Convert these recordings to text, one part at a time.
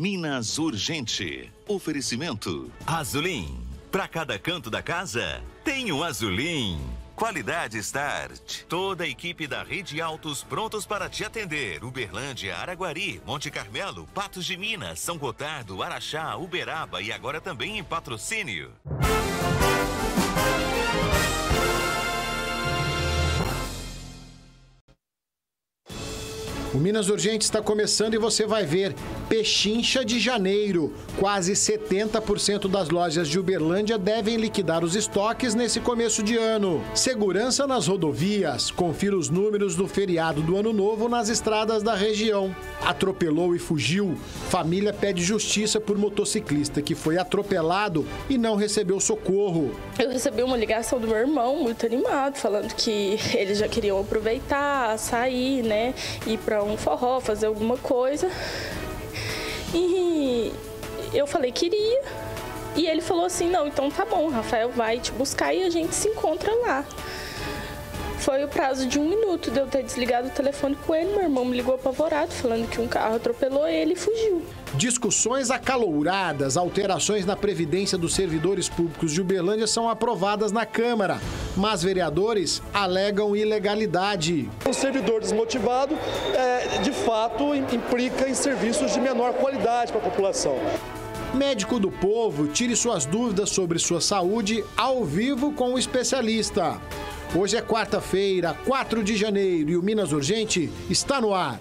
Minas Urgente. Oferecimento Azulim. Para cada canto da casa, tem um Azulim. Qualidade Start. Toda a equipe da Rede Autos prontos para te atender. Uberlândia, Araguari, Monte Carmelo, Patos de Minas, São Gotardo, Araxá, Uberaba e agora também em Patrocínio. O Minas Urgente está começando e você vai ver Pechincha de janeiro. Quase 70% das lojas de Uberlândia devem liquidar os estoques nesse começo de ano. Segurança nas rodovias. Confira os números do feriado do Ano Novo nas estradas da região. Atropelou e fugiu. Família pede justiça por motociclista que foi atropelado e não recebeu socorro. Eu recebi uma ligação do meu irmão, muito animado, falando que eles já queriam aproveitar, sair, né, ir para um forró, fazer alguma coisa. E eu falei que iria. E ele falou assim, não, então tá bom, Rafael vai te buscar e a gente se encontra lá. Foi o prazo de 1 minuto de eu ter desligado o telefone com ele. Meu irmão me ligou apavorado, falando que um carro atropelou ele e fugiu. Discussões acalouradas, alterações na Previdência dos servidores públicos de Uberlândia são aprovadas na Câmara, mas vereadores alegam ilegalidade. Um servidor desmotivado, de fato, implica em serviços de menor qualidade para a população. Médico do Povo, tire suas dúvidas sobre sua saúde ao vivo com o especialista. Hoje é quarta-feira, 4 de janeiro, e o Minas Urgente está no ar.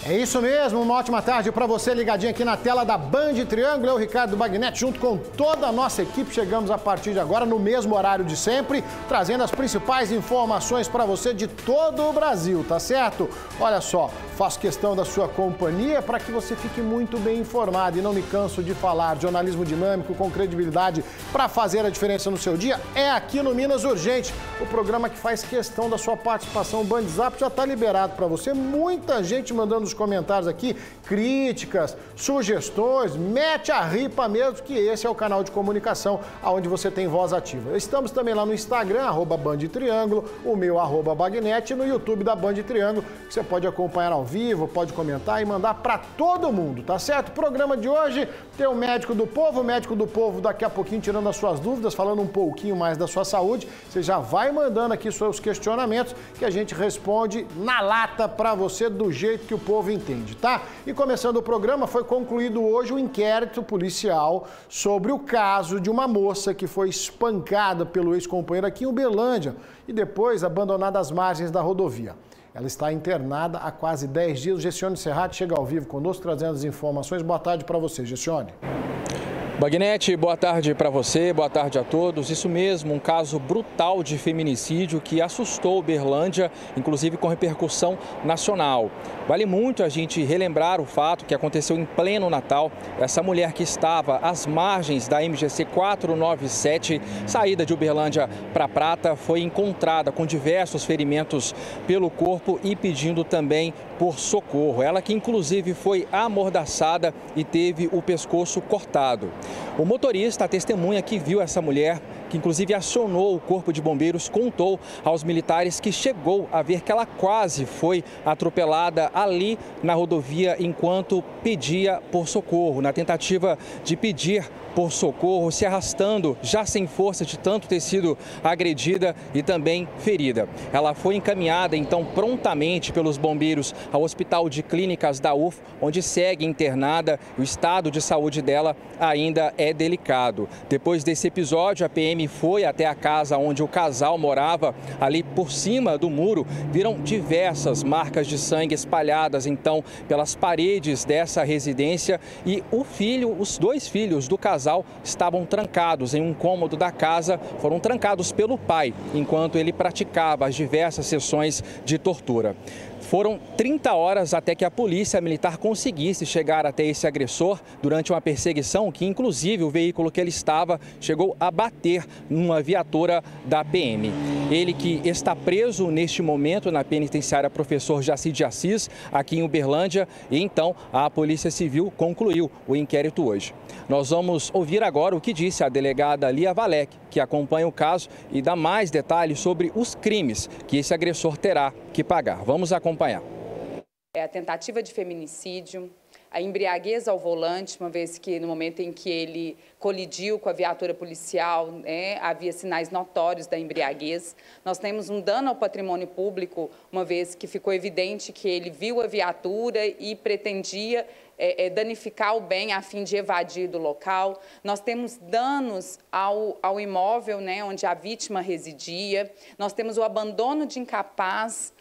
É isso mesmo, uma ótima tarde para você ligadinho aqui na tela da Band Triângulo. Eu, Ricardo Bagnetti, junto com toda a nossa equipe, chegamos a partir de agora no mesmo horário de sempre, trazendo as principais informações para você de todo o Brasil, tá certo? Olha só, faço questão da sua companhia para que você fique muito bem informado e não me canso de falar. Jornalismo dinâmico com credibilidade para fazer a diferença no seu dia é aqui no Minas Urgente, o programa que faz questão da sua participação. O Band Zap já está liberado para você, muita gente mandando os comentários aqui, críticas, sugestões, mete a ripa mesmo, que esse é o canal de comunicação onde você tem voz ativa. Estamos também lá no Instagram, @BandTriângulo, o meu @Bagnetti, no YouTube da Band Triângulo, que você pode acompanhar ao vivo, pode comentar e mandar para todo mundo, tá certo? O programa de hoje tem o Médico do Povo daqui a pouquinho tirando as suas dúvidas, falando um pouquinho mais da sua saúde. Você já vai mandando aqui seus questionamentos que a gente responde na lata para você do jeito que o povo entende, tá? E começando o programa, foi concluído hoje o inquérito policial sobre o caso de uma moça que foi espancada pelo ex-companheiro aqui em Uberlândia e depois abandonada às margens da rodovia. Ela está internada há quase 10 dias. O Gessione Serrati chega ao vivo conosco trazendo as informações. Boa tarde para você, Gessione. Bagnetti, boa tarde para você, boa tarde a todos. Isso mesmo, um caso brutal de feminicídio que assustou Uberlândia, inclusive com repercussão nacional. Vale muito a gente relembrar o fato que aconteceu em pleno Natal. Essa mulher que estava às margens da MGC 497, saída de Uberlândia para Prata, foi encontrada com diversos ferimentos pelo corpo e pedindo também por socorro. Ela que inclusive foi amordaçada e teve o pescoço cortado. O motorista, a testemunha que viu essa mulher, que inclusive acionou o corpo de bombeiros, contou aos militares que chegou a ver que ela quase foi atropelada ali na rodovia enquanto pedia por socorro, na tentativa de pedir por socorro, se arrastando, já sem força de tanto ter sido agredida e também ferida. Ela foi encaminhada, então, prontamente pelos bombeiros ao Hospital de Clínicas da UF, onde segue internada. O estado de saúde dela ainda é delicado. Depois desse episódio, a PM foi até a casa onde o casal morava. Ali por cima do muro, viram diversas marcas de sangue espalhadas, então, pelas paredes dessa residência. E os 2 filhos do casal estavam trancados em um cômodo da casa, foram trancados pelo pai, enquanto ele praticava as diversas sessões de tortura. Foram 30 horas até que a polícia militar conseguisse chegar até esse agressor durante uma perseguição que, inclusive, o veículo que ele estava chegou a bater ser numa viatura da PM. Ele que está preso neste momento na penitenciária Professor Jaci de Assis, aqui em Uberlândia, e então a Polícia Civil concluiu o inquérito hoje. Nós vamos ouvir agora o que disse a delegada Lia Valek, que acompanha o caso e dá mais detalhes sobre os crimes que esse agressor terá que pagar. Vamos acompanhar. É a tentativa de feminicídio, a embriaguez ao volante, uma vez que no momento em que ele colidiu com a viatura policial, havia sinais notórios da embriaguez. Nós temos um dano ao patrimônio público, uma vez que ficou evidente que ele viu a viatura e pretendia danificar o bem a fim de evadir do local. Nós temos danos ao imóvel, onde a vítima residia. Nós temos o abandono de incapaz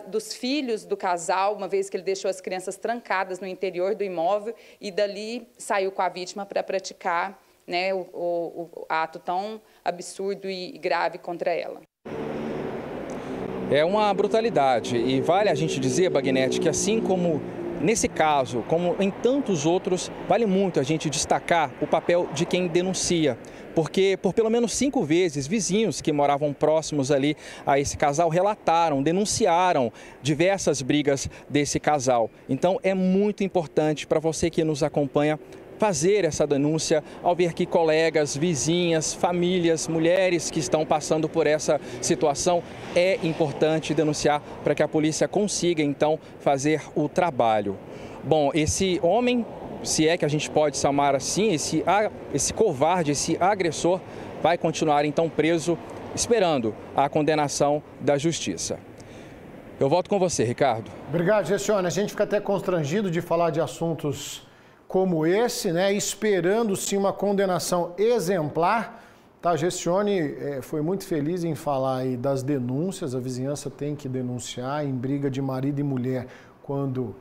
dos filhos do casal, uma vez que ele deixou as crianças trancadas no interior do imóvel e dali saiu com a vítima para praticar o ato tão absurdo e grave contra ela. É uma brutalidade e vale a gente dizer, Bagnetti, que assim como nesse caso, como em tantos outros, vale muito a gente destacar o papel de quem denuncia. Porque por pelo menos 5 vezes, vizinhos que moravam próximos ali a esse casal relataram, denunciaram diversas brigas desse casal. Então é muito importante para você que nos acompanha fazer essa denúncia ao ver que colegas, vizinhas, famílias, mulheres que estão passando por essa situação. É importante denunciar para que a polícia consiga então fazer o trabalho. Bom, esse homem, se é que a gente pode chamar assim, esse covarde, esse agressor, vai continuar então preso, esperando a condenação da justiça. Eu volto com você, Ricardo. Obrigado, Gessione. A gente fica até constrangido de falar de assuntos como esse, esperando sim uma condenação exemplar. Tá, Gessione foi muito feliz em falar aí das denúncias. A vizinhança tem que denunciar em briga de marido e mulher quando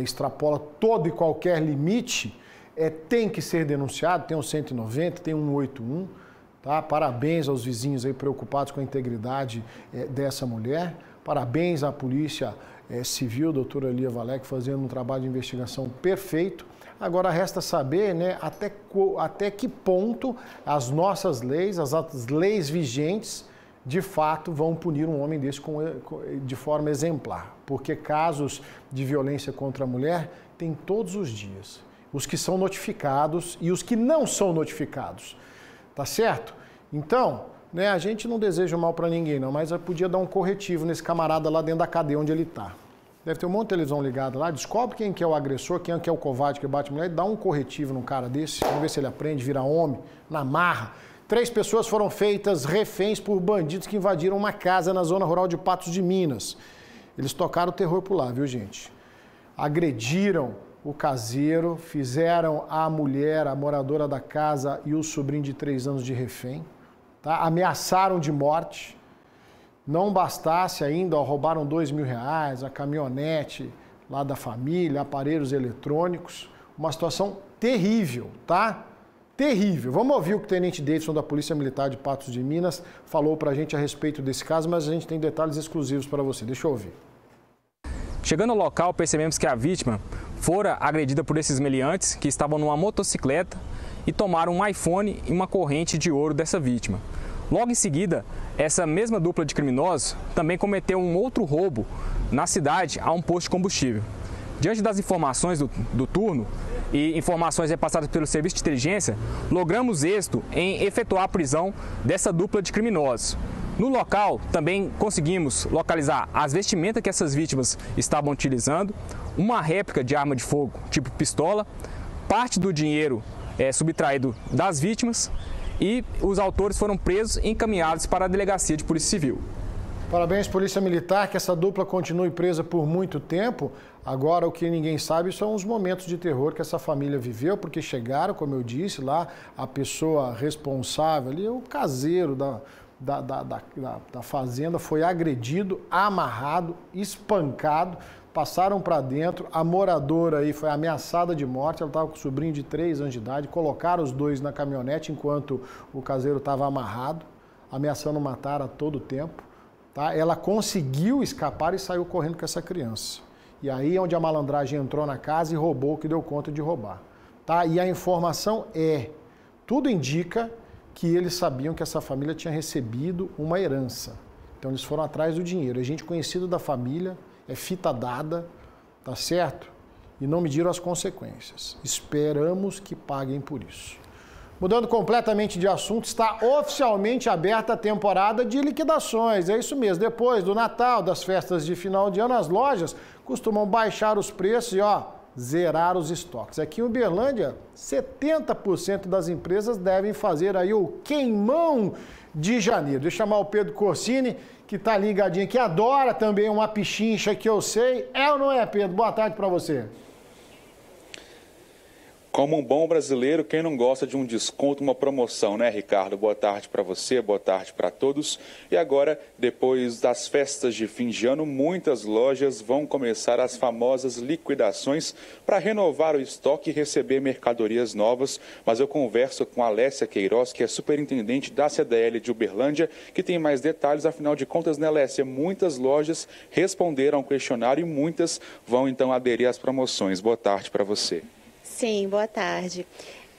extrapola todo e qualquer limite, tem que ser denunciado. Tem o 190, tem o 181, tá? Parabéns aos vizinhos aí preocupados com a integridade dessa mulher. Parabéns à Polícia Civil, doutora Lia Valek, fazendo um trabalho de investigação perfeito. Agora resta saber até que ponto as nossas leis, as leis vigentes, de fato vão punir um homem desse de forma exemplar. Porque casos de violência contra a mulher tem todos os dias. Os que são notificados e os que não são notificados. Tá certo? Então, a gente não deseja mal para ninguém não, mas eu podia dar um corretivo nesse camarada lá dentro da cadeia onde ele está. Deve ter um monte de televisão ligada lá, descobre quem que é o agressor, quem que é o covarde que bate mulher, e dá um corretivo num cara desse, vamos ver se ele aprende, vira homem, na marra. 3 pessoas foram feitas reféns por bandidos que invadiram uma casa na zona rural de Patos de Minas. Eles tocaram o terror por lá, viu, gente? Agrediram o caseiro, fizeram a mulher, a moradora da casa e o sobrinho de 3 anos de refém, tá? Ameaçaram de morte. Não bastasse ainda, roubaram R$2.000, a caminhonete lá da família, aparelhos eletrônicos. Uma situação terrível, tá? Terrível. Vamos ouvir o que o Tenente Davidson da Polícia Militar de Patos de Minas falou pra gente a respeito desse caso, mas a gente tem detalhes exclusivos para você. Deixa eu ouvir. Chegando ao local, percebemos que a vítima fora agredida por esses meliantes que estavam numa motocicleta e tomaram um iPhone e uma corrente de ouro dessa vítima. Logo em seguida, essa mesma dupla de criminosos também cometeu um outro roubo na cidade a um posto de combustível. Diante das informações do turno e informações repassadas pelo Serviço de Inteligência, logramos êxito em efetuar a prisão dessa dupla de criminosos. No local, também conseguimos localizar as vestimentas que essas vítimas estavam utilizando, uma réplica de arma de fogo tipo pistola, parte do dinheiro subtraído das vítimas, e os autores foram presos e encaminhados para a Delegacia de Polícia Civil. Parabéns, Polícia Militar, que essa dupla continue presa por muito tempo. Agora, o que ninguém sabe são os momentos de terror que essa família viveu, porque chegaram, como eu disse, lá a pessoa responsável, ali, o caseiro da fazenda, foi agredido, amarrado, espancado, passaram para dentro, a moradora aí foi ameaçada de morte, ela estava com o sobrinho de 3 anos de idade, colocaram os dois na caminhonete enquanto o caseiro estava amarrado, ameaçando matar a todo tempo. Tá? Ela conseguiu escapar e saiu correndo com essa criança. E aí é onde a malandragem entrou na casa e roubou o que deu conta de roubar. Tá? E a informação tudo indica que eles sabiam que essa família tinha recebido uma herança. Então eles foram atrás do dinheiro. É gente conhecida da família, é fita dada, tá certo? E não mediram as consequências. Esperamos que paguem por isso. Mudando completamente de assunto, está oficialmente aberta a temporada de liquidações. É isso mesmo, depois do Natal, das festas de final de ano, as lojas costumam baixar os preços e, zerar os estoques. Aqui em Uberlândia, 70% das empresas devem fazer aí o queimão de janeiro. Deixa eu chamar o Pedro Corsini, que está ligadinho, que adora também uma pichincha que eu sei. É ou não é, Pedro? Boa tarde para você. Como um bom brasileiro, quem não gosta de um desconto, uma promoção, né, Ricardo? Boa tarde para você, boa tarde para todos. E agora, depois das festas de fim de ano, muitas lojas vão começar as famosas liquidações para renovar o estoque e receber mercadorias novas. Mas eu converso com a Alessia Queiroz, que é superintendente da CDL de Uberlândia, que tem mais detalhes. Afinal de contas, né, Alessia? Muitas lojas responderam ao questionário e muitas vão então aderir às promoções. Boa tarde para você. Sim, boa tarde.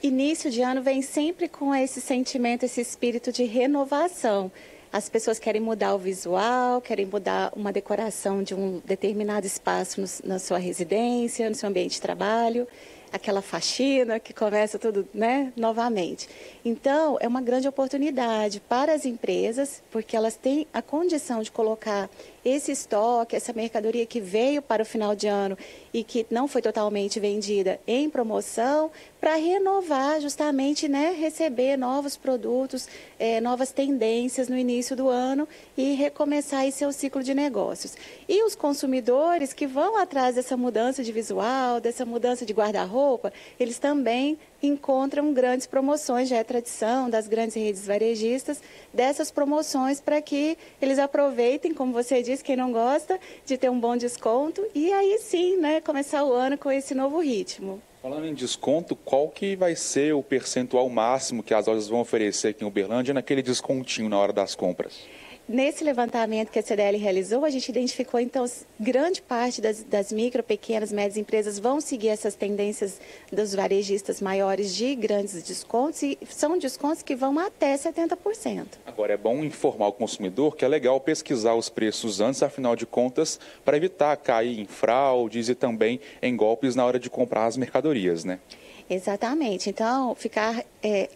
Início de ano vem sempre com esse sentimento, esse espírito de renovação. As pessoas querem mudar o visual, querem mudar uma decoração de um determinado espaço na sua residência, no seu ambiente de trabalho, aquela faxina que começa tudo, né, novamente. Então, é uma grande oportunidade para as empresas, porque elas têm a condição de colocar esse estoque, essa mercadoria que veio para o final de ano e que não foi totalmente vendida em promoção, para renovar justamente, né, receber novos produtos, novas tendências no início do ano e recomeçar aí seu ciclo de negócios. E os consumidores que vão atrás dessa mudança de visual, dessa mudança de guarda-roupa, eles também encontram grandes promoções, já é tradição das grandes redes varejistas, dessas promoções para que eles aproveitem, como você disse, quem não gosta, de ter um bom desconto e aí sim, né, começar o ano com esse novo ritmo. Falando em desconto, qual que vai ser o percentual máximo que as lojas vão oferecer aqui em Uberlândia naquele descontinho na hora das compras? Nesse levantamento que a CDL realizou, a gente identificou, então, grande parte das micro, pequenas, médias empresas vão seguir essas tendências dos varejistas maiores de grandes descontos e são descontos que vão até 70%. Agora, é bom informar o consumidor que é legal pesquisar os preços antes, afinal de contas, para evitar cair em fraudes e também em golpes na hora de comprar as mercadorias, né? Exatamente. Então, ficar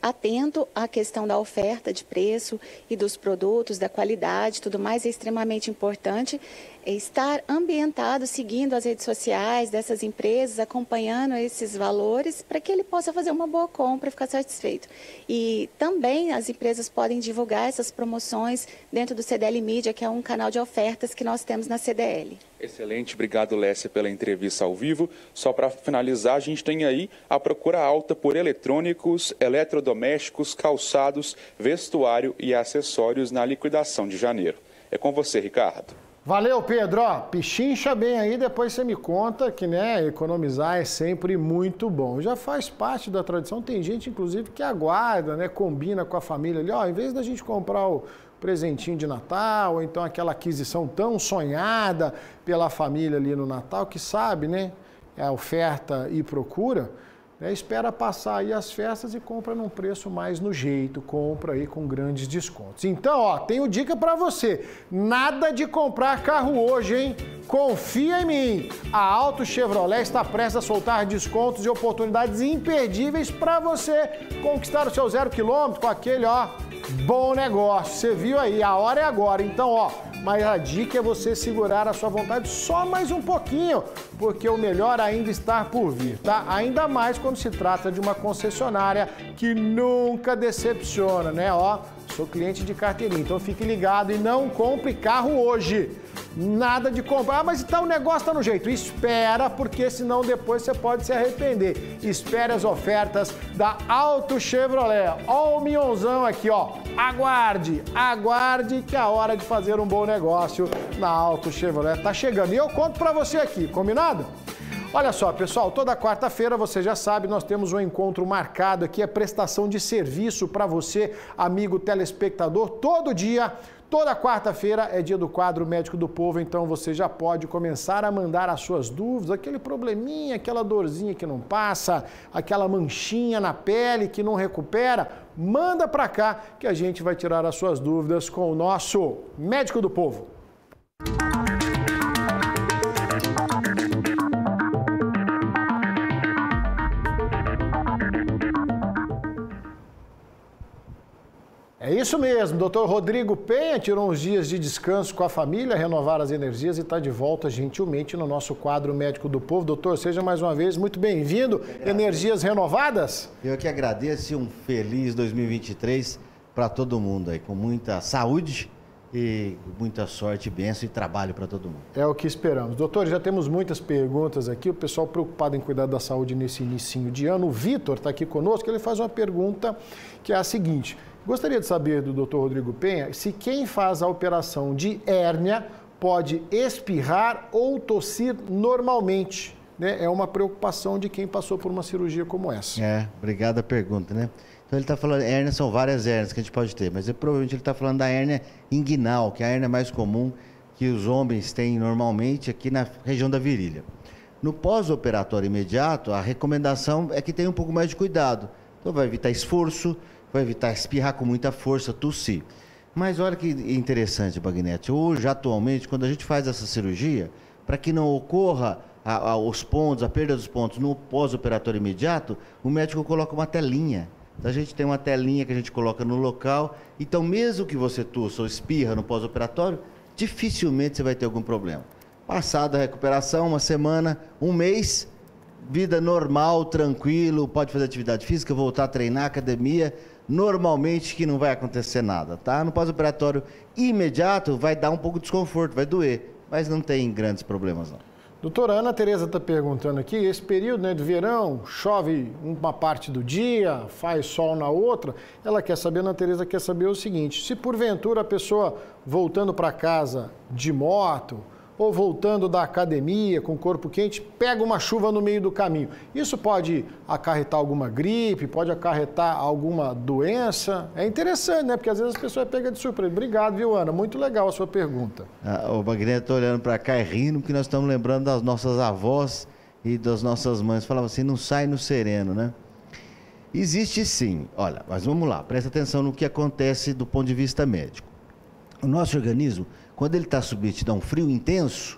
atento à questão da oferta de preço e dos produtos, da qualidade, tudo mais é extremamente importante. Estar ambientado, seguindo as redes sociais dessas empresas, acompanhando esses valores, para que ele possa fazer uma boa compra e ficar satisfeito. E também as empresas podem divulgar essas promoções dentro do CDL Mídia, que é um canal de ofertas que nós temos na CDL. Excelente, obrigado, Lécia, pela entrevista ao vivo. Só para finalizar, a gente tem aí a procura alta por eletrônicos, eletrodomésticos, calçados, vestuário e acessórios na liquidação de janeiro. É com você, Ricardo. Valeu, Pedro. Pichincha bem aí, depois você me conta que, né, economizar é sempre muito bom. Já faz parte da tradição, tem gente, inclusive, que aguarda, né, combina com a família ali, em vez da gente comprar o presentinho de Natal, ou então aquela aquisição tão sonhada pela família ali no Natal, que sabe, né, a oferta e procura, né, espera passar aí as festas e compra num preço mais no jeito, compra aí com grandes descontos. Então, tenho dica para você, nada de comprar carro hoje, hein? Confia em mim, a Auto Chevrolet está prestes a soltar descontos e oportunidades imperdíveis para você conquistar o seu 0 km com aquele, bom negócio. Você viu aí, a hora é agora. Então, mas a dica é você segurar a sua vontade só mais um pouquinho, porque o melhor ainda está por vir, tá? Ainda mais quando se trata de uma concessionária que nunca decepciona, né? Sou cliente de carteirinha, então fique ligado e não compre carro hoje. Nada de comprar, mas então o negócio está no jeito. Espera, porque senão depois você pode se arrepender. Espere as ofertas da Auto Chevrolet. Ó o Mionzão aqui, Aguarde que a hora de fazer um bom negócio na Auto Chevrolet tá chegando. E eu conto para você aqui, combinado? Olha só, pessoal, toda quarta-feira, você já sabe, nós temos um encontro marcado aqui, é prestação de serviço para você, amigo telespectador, todo dia Toda quarta-feira é dia do quadro Médico do Povo, então você já pode começar a mandar as suas dúvidas, aquele probleminha, aquela dorzinha que não passa, aquela manchinha na pele que não recupera, manda para cá que a gente vai tirar as suas dúvidas com o nosso Médico do Povo. É isso mesmo, doutor Rodrigo Penha tirou uns dias de descanso com a família, renovar as energias e está de volta gentilmente no nosso quadro Médico do Povo. Doutor, seja mais uma vez muito bem-vindo. Energias renovadas? Eu que agradeço e um feliz 2023 para todo mundo aí, com muita saúde e muita sorte, bênção e trabalho para todo mundo. É o que esperamos. Doutor, já temos muitas perguntas aqui, o pessoal preocupado em cuidar da saúde nesse inicinho de ano. O Vitor está aqui conosco, ele faz uma pergunta que é a seguinte: gostaria de saber do Dr. Rodrigo Penha se quem faz a operação de hérnia pode espirrar ou tossir normalmente, né? É uma preocupação de quem passou por uma cirurgia como essa. Obrigado a pergunta, né? Então ele está falando, hérnia são várias hérnias que a gente pode ter, mas provavelmente ele está falando da hérnia inguinal, que é a hérnia mais comum que os homens têm normalmente aqui na região da virilha. No pós-operatório imediato, a recomendação é que tenha um pouco mais de cuidado. Então vai evitar esforço, vai evitar espirrar com muita força, tossir. Mas olha que interessante, Bagnetti. Hoje, atualmente, quando a gente faz essa cirurgia, para que não ocorra os pontos, a perda dos pontos no pós-operatório imediato, o médico coloca uma telinha. Então, a gente tem uma telinha que a gente coloca no local. Então, mesmo que você tossa ou espirra no pós-operatório, dificilmente você vai ter algum problema. Passada a recuperação, uma semana, um mês, vida normal, tranquilo, pode fazer atividade física, voltar a treinar, academia, normalmente que não vai acontecer nada, tá? No pós-operatório imediato vai dar um pouco de desconforto, vai doer, mas não tem grandes problemas não. Doutora Ana Tereza está perguntando aqui, esse período, né, de verão, chove uma parte do dia, faz sol na outra, ela quer saber, Ana Tereza quer saber o seguinte: se porventura a pessoa voltando para casa de moto ou voltando da academia com o corpo quente, pega uma chuva no meio do caminho, isso pode acarretar alguma gripe, pode acarretar alguma doença? É interessante, né? Porque às vezes a pessoa pega de surpresa. Obrigado, viu, Ana? Muito legal a sua pergunta. O Bagnetti está olhando para cá e rindo, porque nós estamos lembrando das nossas avós e das nossas mães. Falavam assim, não sai no sereno, né? Existe sim. Olha, mas vamos lá, presta atenção no que acontece do ponto de vista médico. O nosso organismo, quando ele está submetido a um frio intenso,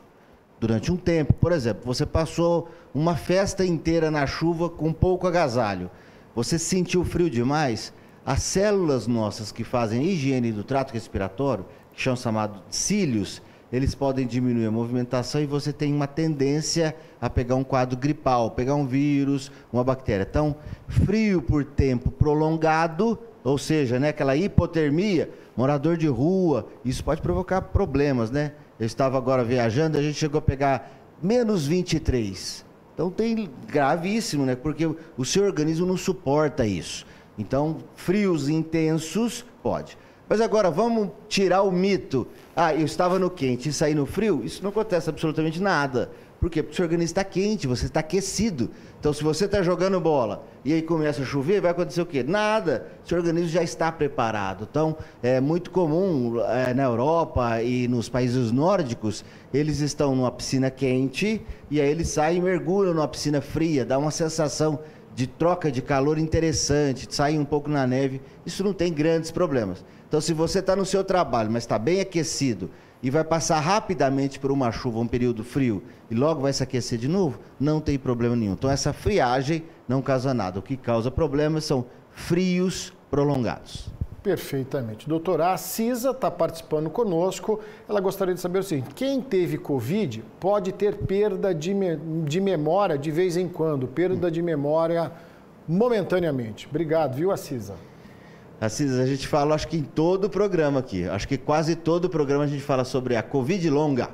durante um tempo, por exemplo, você passou uma festa inteira na chuva com pouco agasalho, você sentiu frio demais, as células nossas que fazem a higiene do trato respiratório, que são chamados de cílios, eles podem diminuir a movimentação e você tem uma tendência a pegar um quadro gripal, pegar um vírus, uma bactéria. Então, frio por tempo prolongado, ou seja, né, aquela hipotermia, morador de rua, isso pode provocar problemas, né? Eu estava agora viajando, a gente chegou a pegar menos 23. Então tem gravíssimo, né? Porque o seu organismo não suporta isso. Então, frios intensos, pode. Mas agora, vamos tirar o mito. Eu estava no quente e saí no frio? Isso não acontece absolutamente nada. Por quê? Porque o seu organismo está quente, você está aquecido. Então, se você está jogando bola e aí começa a chover, vai acontecer o quê? Nada. O seu organismo já está preparado. Então, é muito comum na Europa e nos países nórdicos, eles estão numa piscina quente e aí eles saem e mergulham numa piscina fria. Dá uma sensação de troca de calor interessante, saem um pouco na neve. Isso não tem grandes problemas. Então, se você está no seu trabalho, mas está bem aquecido, e vai passar rapidamente por uma chuva, um período frio, e logo vai se aquecer de novo, não tem problema nenhum. Então, essa friagem não causa nada. O que causa problemas são frios prolongados. Perfeitamente. Doutora, a Cisa está participando conosco. Ela gostaria de saber o seguinte: quem teve Covid pode ter perda de memória de vez em quando, perda de memória momentaneamente. Obrigado, viu, Cisa? Assis, a gente fala, acho que em todo o programa aqui, acho que quase todo o programa a gente fala sobre a Covid longa.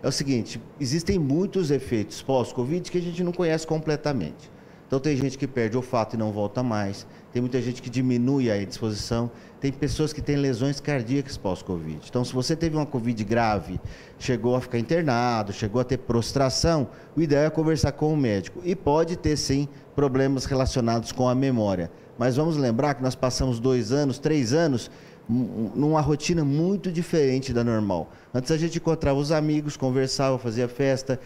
É o seguinte, existem muitos efeitos pós-Covid que a gente não conhece completamente. Então tem gente que perde o olfato e não volta mais, tem muita gente que diminui a disposição, tem pessoas que têm lesões cardíacas pós-Covid. Então se você teve uma Covid grave, chegou a ficar internado, chegou a ter prostração, o ideal é conversar com o médico. E pode ter sim problemas relacionados com a memória. Mas vamos lembrar que nós passamos 2 anos, 3 anos numa rotina muito diferente da normal. Antes a gente encontrava os amigos, conversava, fazia festa,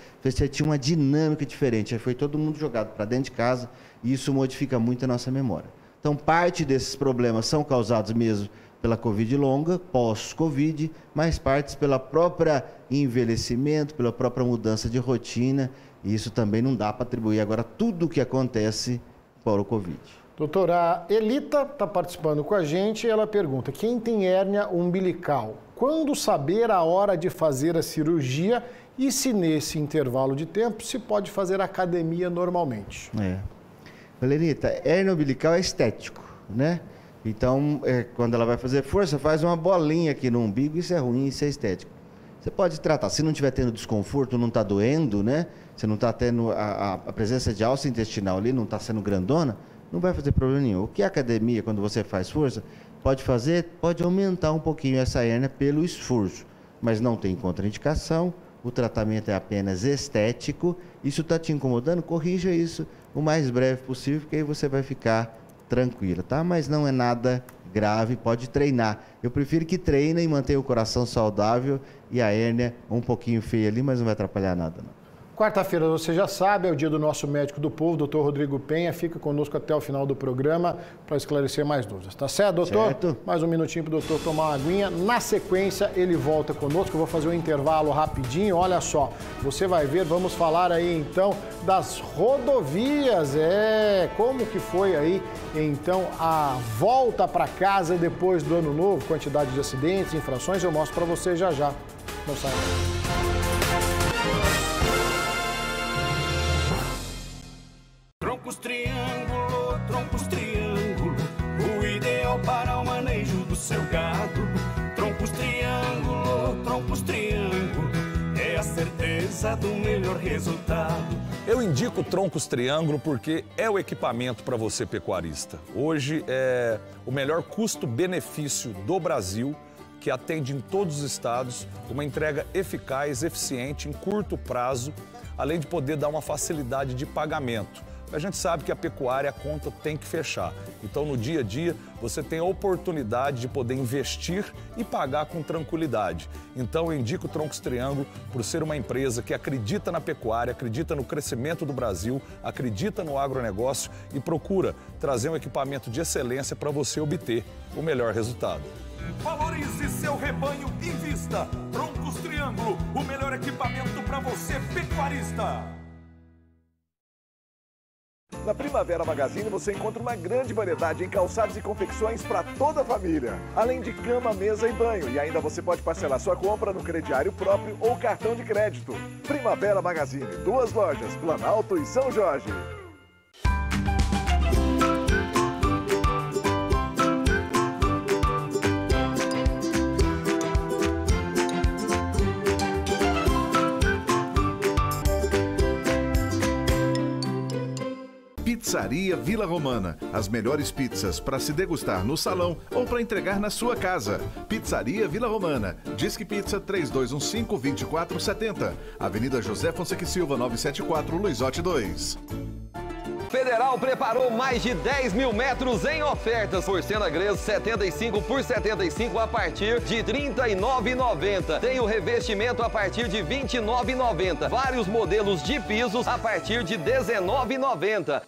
tinha uma dinâmica diferente. Aí foi todo mundo jogado para dentro de casa e isso modifica muito a nossa memória. Então, parte desses problemas são causados mesmo pela Covid longa, pós-Covid, mas partes pela própria envelhecimento, pela própria mudança de rotina. E isso também não dá para atribuir agora tudo o que acontece para o Covid. Doutora, a Elita está participando com a gente e ela pergunta: quem tem hérnia umbilical, quando saber a hora de fazer a cirurgia e se nesse intervalo de tempo se pode fazer academia normalmente? Elita, hérnia umbilical é estético, né? Então, quando ela vai fazer força, faz uma bolinha aqui no umbigo, isso é ruim, isso é estético. Você pode tratar, se não estiver tendo desconforto, não está doendo, né? Você não está tendo a presença de alça intestinal ali, não está sendo grandona, não vai fazer problema nenhum. O que a academia, quando você faz força, pode fazer? Pode aumentar um pouquinho essa hérnia pelo esforço, mas não tem contraindicação, o tratamento é apenas estético. Isso está te incomodando? Corrija isso o mais breve possível, porque aí você vai ficar tranquila, tá? Mas não é nada grave, pode treinar. Eu prefiro que treine e mantenha o coração saudável e a hérnia um pouquinho feia ali, mas não vai atrapalhar nada, não. Quarta-feira, você já sabe, é o dia do nosso médico do povo, doutor Rodrigo Penha. Fica conosco até o final do programa para esclarecer mais dúvidas. Tá certo, doutor? Certo. Mais um minutinho para o doutor tomar uma aguinha. Na sequência, ele volta conosco. Eu vou fazer um intervalo rapidinho. Olha só, você vai ver, vamos falar aí então das rodovias. Como que foi aí então a volta para casa depois do ano novo? Quantidade de acidentes, infrações, eu mostro para você já já. Não sai. Troncos triângulo, o ideal para o manejo do seu gado. Troncos triângulo, é a certeza do melhor resultado. Eu indico Troncos Triângulo porque é o equipamento para você pecuarista. Hoje é o melhor custo-benefício do Brasil, que atende em todos os estados, uma entrega eficaz, eficiente, em curto prazo, além de poder dar uma facilidade de pagamento. A gente sabe que a pecuária, a conta tem que fechar. Então, no dia a dia, você tem a oportunidade de poder investir e pagar com tranquilidade. Então, eu indico o Troncos Triângulo por ser uma empresa que acredita na pecuária, acredita no crescimento do Brasil, acredita no agronegócio e procura trazer um equipamento de excelência para você obter o melhor resultado. Valorize seu rebanho e invista. Troncos Triângulo, o melhor equipamento para você pecuarista. Na Primavera Magazine você encontra uma grande variedade em calçados e confecções para toda a família. Além de cama, mesa e banho. E ainda você pode parcelar sua compra no crediário próprio ou cartão de crédito. Primavera Magazine, 2 lojas, Planalto e São Jorge. Pizzaria Vila Romana. As melhores pizzas para se degustar no salão ou para entregar na sua casa. Pizzaria Vila Romana. Disque Pizza 3215-2470. Avenida José Fonseca Silva, 974, Luizote 2. Federal preparou mais de 10 mil metros em ofertas. Porcena Gres 75 por 75 a partir de R$ 39,90. Tem o revestimento a partir de R$ 29,90. Vários modelos de pisos a partir de R$ 19,90.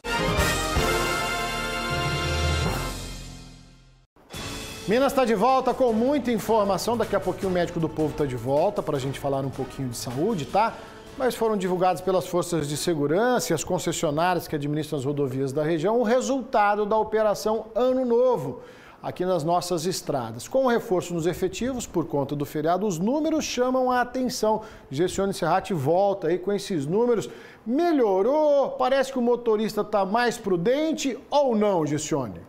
Minas está de volta com muita informação. Daqui a pouquinho o médico do povo está de volta para a gente falar um pouquinho de saúde, tá? Mas foram divulgados pelas forças de segurança e as concessionárias que administram as rodovias da região o resultado da Operação Ano Novo aqui nas nossas estradas. Com o reforço nos efetivos por conta do feriado, os números chamam a atenção. Gessione Serrati volta aí com esses números. Melhorou? Parece que o motorista está mais prudente ou não, Gessione?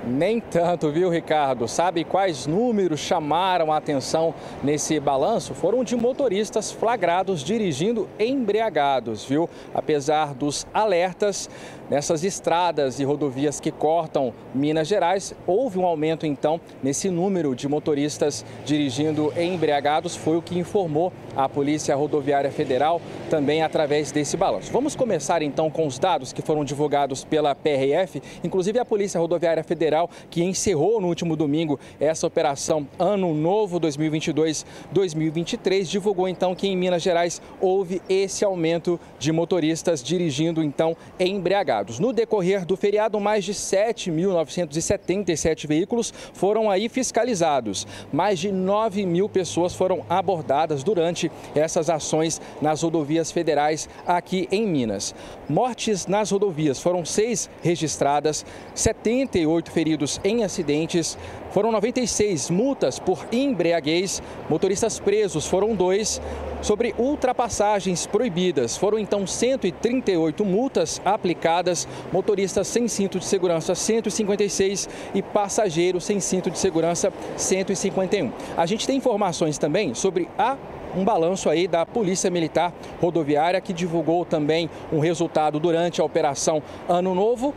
Nem tanto, viu, Ricardo? Sabe quais números chamaram a atenção nesse balanço? Foram de motoristas flagrados dirigindo embriagados, viu? Apesar dos alertas, nessas estradas e rodovias que cortam Minas Gerais, houve um aumento, então, nesse número de motoristas dirigindo embriagados. Foi o que informou a Polícia Rodoviária Federal também através desse balanço. Vamos começar, então, com os dados que foram divulgados pela PRF. Inclusive, a Polícia Rodoviária Federal Federal, que encerrou no último domingo essa operação Ano Novo 2022-2023, divulgou então que em Minas Gerais houve esse aumento de motoristas dirigindo então embriagados. No decorrer do feriado, mais de 7.977 veículos foram aí fiscalizados. Mais de 9 mil pessoas foram abordadas durante essas ações nas rodovias federais aqui em Minas. Mortes nas rodovias foram 6 registradas, 78 feridos em acidentes, foram 96 multas por embriaguez, motoristas presos foram 2. Sobre ultrapassagens proibidas, foram então 138 multas aplicadas, motoristas sem cinto de segurança 156 e passageiros sem cinto de segurança 151. A gente tem informações também sobre um balanço aí da Polícia Militar Rodoviária, que divulgou também um resultado durante a Operação Ano Novo.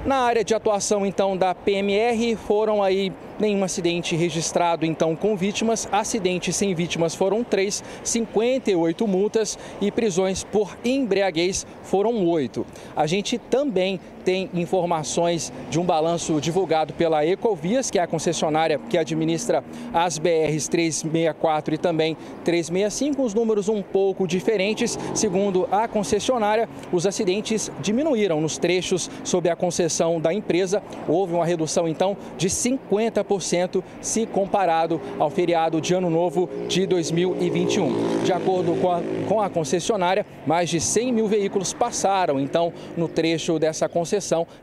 Na área de atuação, então, da PMR, foram aí nenhum acidente registrado, então, com vítimas. Acidentes sem vítimas foram 3, 58 multas e prisões por embriaguez foram 8. A gente também tem informações de um balanço divulgado pela Ecovias, que é a concessionária que administra as BRs 364 e também 365, os números um pouco diferentes. Segundo a concessionária, os acidentes diminuíram nos trechos sob a concessão da empresa. Houve uma redução, então, de 50% se comparado ao feriado de Ano Novo de 2021. De acordo com a concessionária, mais de 100 mil veículos passaram, então, no trecho dessa concessão,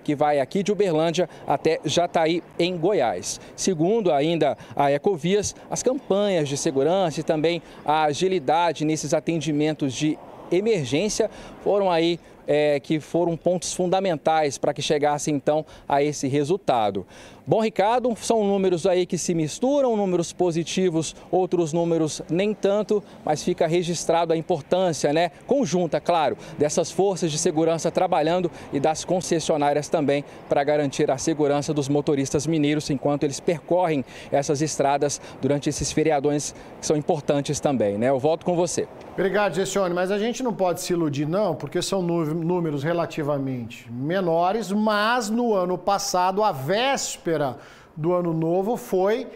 que vai aqui de Uberlândia até Jataí, em Goiás. Segundo ainda a Ecovias, as campanhas de segurança e também a agilidade nesses atendimentos de emergência foram aí que foram pontos fundamentais para que chegasse então a esse resultado. Bom, Ricardo, são números aí que se misturam, números positivos, outros números nem tanto, mas fica registrado a importância, né, conjunta, claro, dessas forças de segurança trabalhando e das concessionárias também para garantir a segurança dos motoristas mineiros enquanto eles percorrem essas estradas durante esses feriadões que são importantes também, né? Eu volto com você. Obrigado, Gessione, mas a gente não pode se iludir não, porque são números relativamente menores, mas no ano passado, a véspera do Ano Novo foi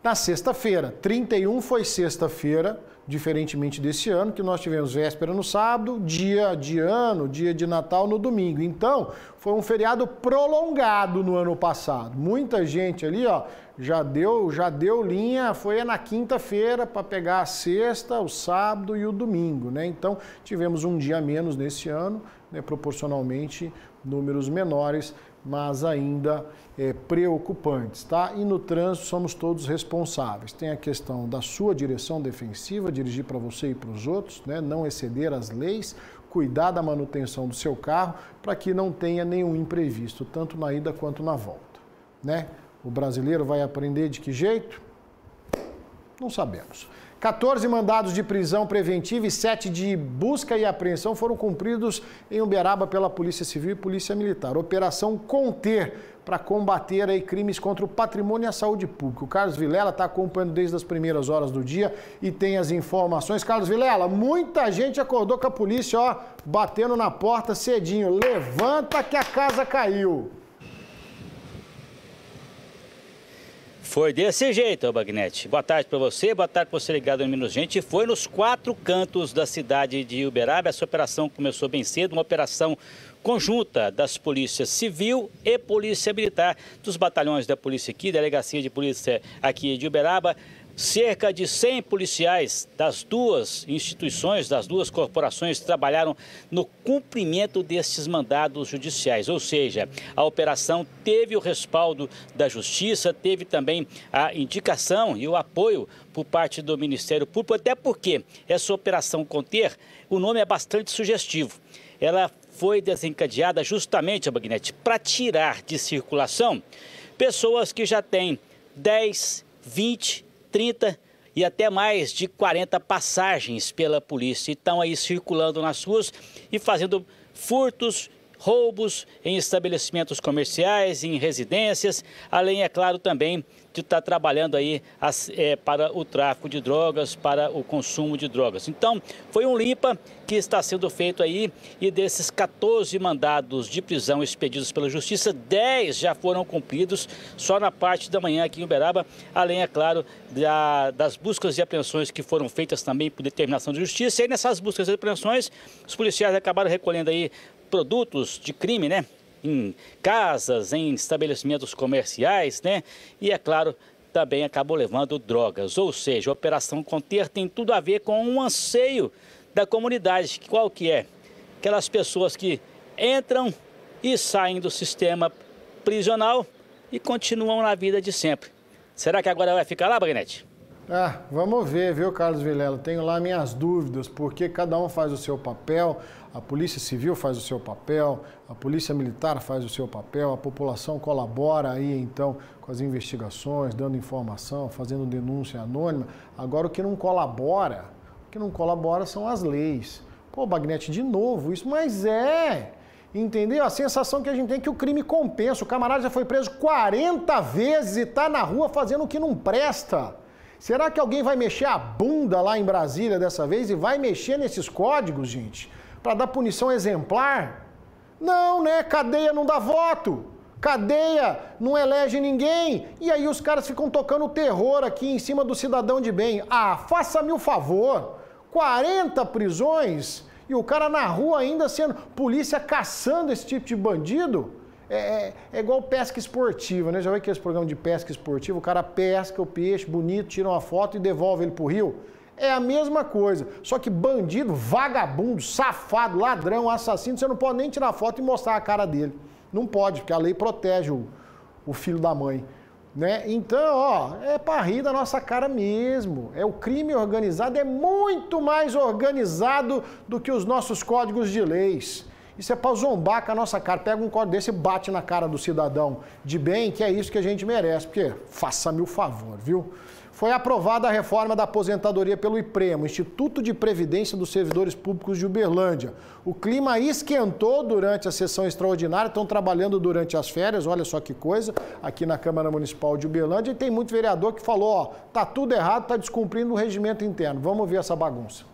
na sexta-feira. 31 foi sexta-feira, diferentemente desse ano, que nós tivemos véspera no sábado, dia de ano, dia de Natal no domingo. Então, foi um feriado prolongado no ano passado. Muita gente ali, ó, já deu linha, foi na quinta-feira para pegar a sexta, o sábado e o domingo, né? Então, tivemos um dia a menos nesse ano, né, proporcionalmente números menores, mas ainda preocupantes, tá? E no trânsito somos todos responsáveis. Tem a questão da sua direção defensiva, dirigir para você e para os outros, né? Não exceder as leis, cuidar da manutenção do seu carro para que não tenha nenhum imprevisto, tanto na ida quanto na volta, né? O brasileiro vai aprender de que jeito? Não sabemos. 14 mandados de prisão preventiva e 7 de busca e apreensão foram cumpridos em Uberaba pela Polícia Civil e Polícia Militar. Operação Conter, para combater aí crimes contra o patrimônio e a saúde pública. O Carlos Vilela está acompanhando desde as primeiras horas do dia e tem as informações. Carlos Vilela, muita gente acordou com a polícia, ó, batendo na porta cedinho. Levanta que a casa caiu. Foi desse jeito, Bagnete. Boa tarde para você, boa tarde para você ligado no Minuto Gente. Foi nos 4 cantos da cidade de Uberaba. Essa operação começou bem cedo, uma operação conjunta das polícias civil e polícia militar, dos batalhões da polícia aqui, delegacia de polícia aqui de Uberaba. Cerca de 100 policiais das duas instituições, das duas corporações, trabalharam no cumprimento destes mandados judiciais. Ou seja, a operação teve o respaldo da Justiça, teve também a indicação e o apoio por parte do Ministério Público, até porque essa Operação Conter, o nome é bastante sugestivo. Ela foi desencadeada justamente, Bagnete, para tirar de circulação pessoas que já têm 10, 20, 30 e até mais de 40 passagens pela polícia. Estão aí circulando nas ruas e fazendo furtos, roubos em estabelecimentos comerciais, em residências, além, é claro, também de estar trabalhando aí para o tráfico de drogas, para o consumo de drogas. Então, foi um limpa que está sendo feito aí, e desses 14 mandados de prisão expedidos pela Justiça, 10 já foram cumpridos só na parte da manhã aqui em Uberaba, além, é claro, das buscas e apreensões que foram feitas também por determinação de Justiça. E aí, nessas buscas e apreensões, os policiais acabaram recolhendo aí produtos de crime, né? Em casas, em estabelecimentos comerciais, né? E, é claro, também acabou levando drogas. Ou seja, a Operação Conter tem tudo a ver com um anseio da comunidade. Qual que é? Aquelas pessoas que entram e saem do sistema prisional e continuam na vida de sempre. Será que agora vai ficar lá, Bagnetti? Vamos ver, viu, Carlos Vilela? Tenho lá minhas dúvidas, porque cada um faz o seu papel, a Polícia Civil faz o seu papel, a Polícia Militar faz o seu papel, a população colabora aí, então, com as investigações, dando informação, fazendo denúncia anônima. Agora, o que não colabora são as leis. Pô, Bagnetti, de novo isso, mas entendeu? A sensação que a gente tem é que o crime compensa. O camarada já foi preso 40 vezes e está na rua fazendo o que não presta. Será que alguém vai mexer a bunda lá em Brasília dessa vez e vai mexer nesses códigos, gente? Para dar punição exemplar? Não, né? Cadeia não dá voto. Cadeia não elege ninguém. E aí os caras ficam tocando terror aqui em cima do cidadão de bem. Faça-me o favor. 40 prisões e o cara na rua ainda sendo polícia caçando esse tipo de bandido. É igual pesca esportiva, né? Já viu aqueles programas de pesca esportiva? O cara pesca o peixe bonito, tira uma foto e devolve ele pro rio. É a mesma coisa, só que bandido, vagabundo, safado, ladrão, assassino, você não pode nem tirar foto e mostrar a cara dele. Não pode, porque a lei protege o filho da mãe. Né? Então, é pra rir da nossa cara mesmo. O crime organizado é muito mais organizado do que os nossos códigos de leis. Isso é pra zombar com a nossa cara. Pega um código desse e bate na cara do cidadão de bem, que é isso que a gente merece. Porque, faça-me o favor, viu? Foi aprovada a reforma da aposentadoria pelo IPREMA, Instituto de Previdência dos Servidores Públicos de Uberlândia. O clima esquentou durante a sessão extraordinária, estão trabalhando durante as férias, olha só que coisa, aqui na Câmara Municipal de Uberlândia, e tem muito vereador que falou, tá tudo errado, tá descumprindo o regimento interno. Vamos ver essa bagunça.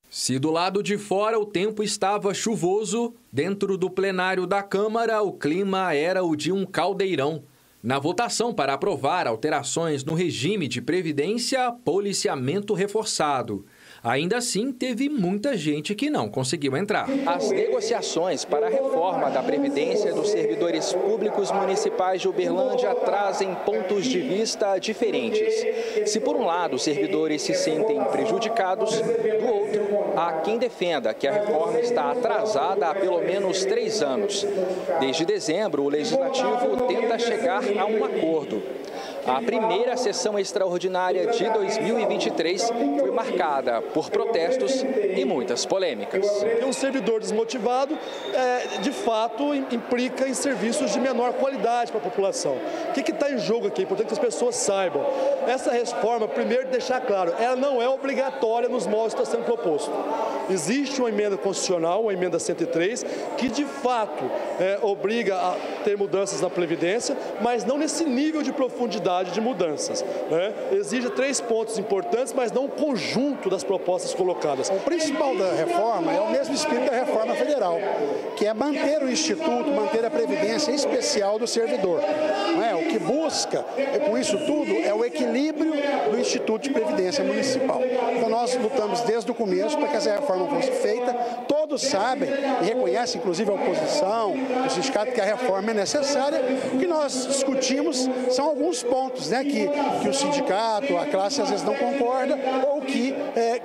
Se do lado de fora o tempo estava chuvoso, dentro do plenário da Câmara o clima era o de um caldeirão. Na votação para aprovar alterações no regime de previdência, policiamento reforçado. Ainda assim, teve muita gente que não conseguiu entrar. As negociações para a reforma da Previdência dos servidores públicos municipais de Uberlândia trazem pontos de vista diferentes. Se por um lado os servidores se sentem prejudicados, do outro há quem defenda que a reforma está atrasada há pelo menos 3 anos. Desde dezembro, o Legislativo tenta chegar a um acordo. A primeira sessão extraordinária de 2023 foi marcada por protestos e muitas polêmicas. Um servidor desmotivado, de fato, implica em serviços de menor qualidade para a população. O que está em jogo aqui? É importante que as pessoas saibam. Essa reforma, primeiro, deixar claro, ela não é obrigatória nos moldes que está sendo proposto. Existe uma emenda constitucional, uma emenda 103, que de fato obriga a ter mudanças na Previdência, mas não nesse nível de profundidade de mudanças. Exige 3 pontos importantes, mas não o conjunto das propostas colocadas. O principal da reforma é o mesmo espírito da reforma federal, que é manter o Instituto, manter a Previdência especial do servidor. O que busca, com isso tudo, é o equilíbrio do Instituto de Previdência Municipal. Então nós lutamos desde o começo para que essa reforma fosse feita. Todos sabem e reconhecem, inclusive a oposição, o sindicato, que a reforma é necessária. O que nós discutimos são alguns pontos que o sindicato, a classe às vezes não concorda ou que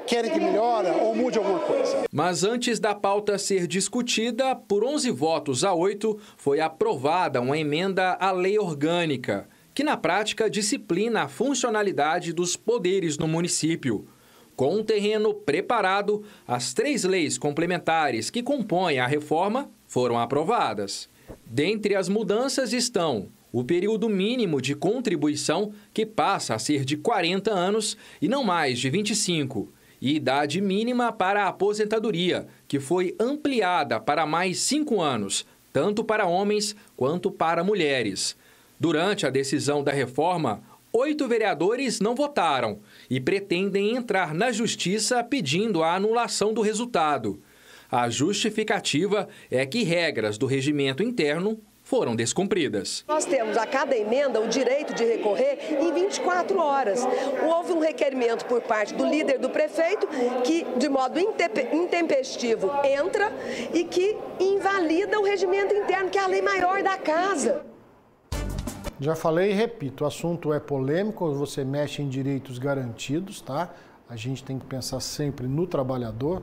querem que melhore ou mude alguma coisa. Mas antes da pauta ser discutida, por 11 votos a 8, foi aprovada uma emenda à lei orgânica, que na prática disciplina a funcionalidade dos poderes no município. Com um terreno preparado, as 3 leis complementares que compõem a reforma foram aprovadas. Dentre as mudanças estão o período mínimo de contribuição, que passa a ser de 40 anos e não mais de 25, e idade mínima para a aposentadoria, que foi ampliada para mais 5 anos, tanto para homens quanto para mulheres. Durante a decisão da reforma, 8 vereadores não votaram e pretendem entrar na Justiça pedindo a anulação do resultado. A justificativa é que regras do regimento interno foram descumpridas. Nós temos a cada emenda o direito de recorrer em 24 horas. Houve um requerimento por parte do líder do prefeito que, de modo intempestivo, entra e que invalida o regimento interno, que é a lei maior da casa. Já falei e repito, o assunto é polêmico, você mexe em direitos garantidos, tá? A gente tem que pensar sempre no trabalhador,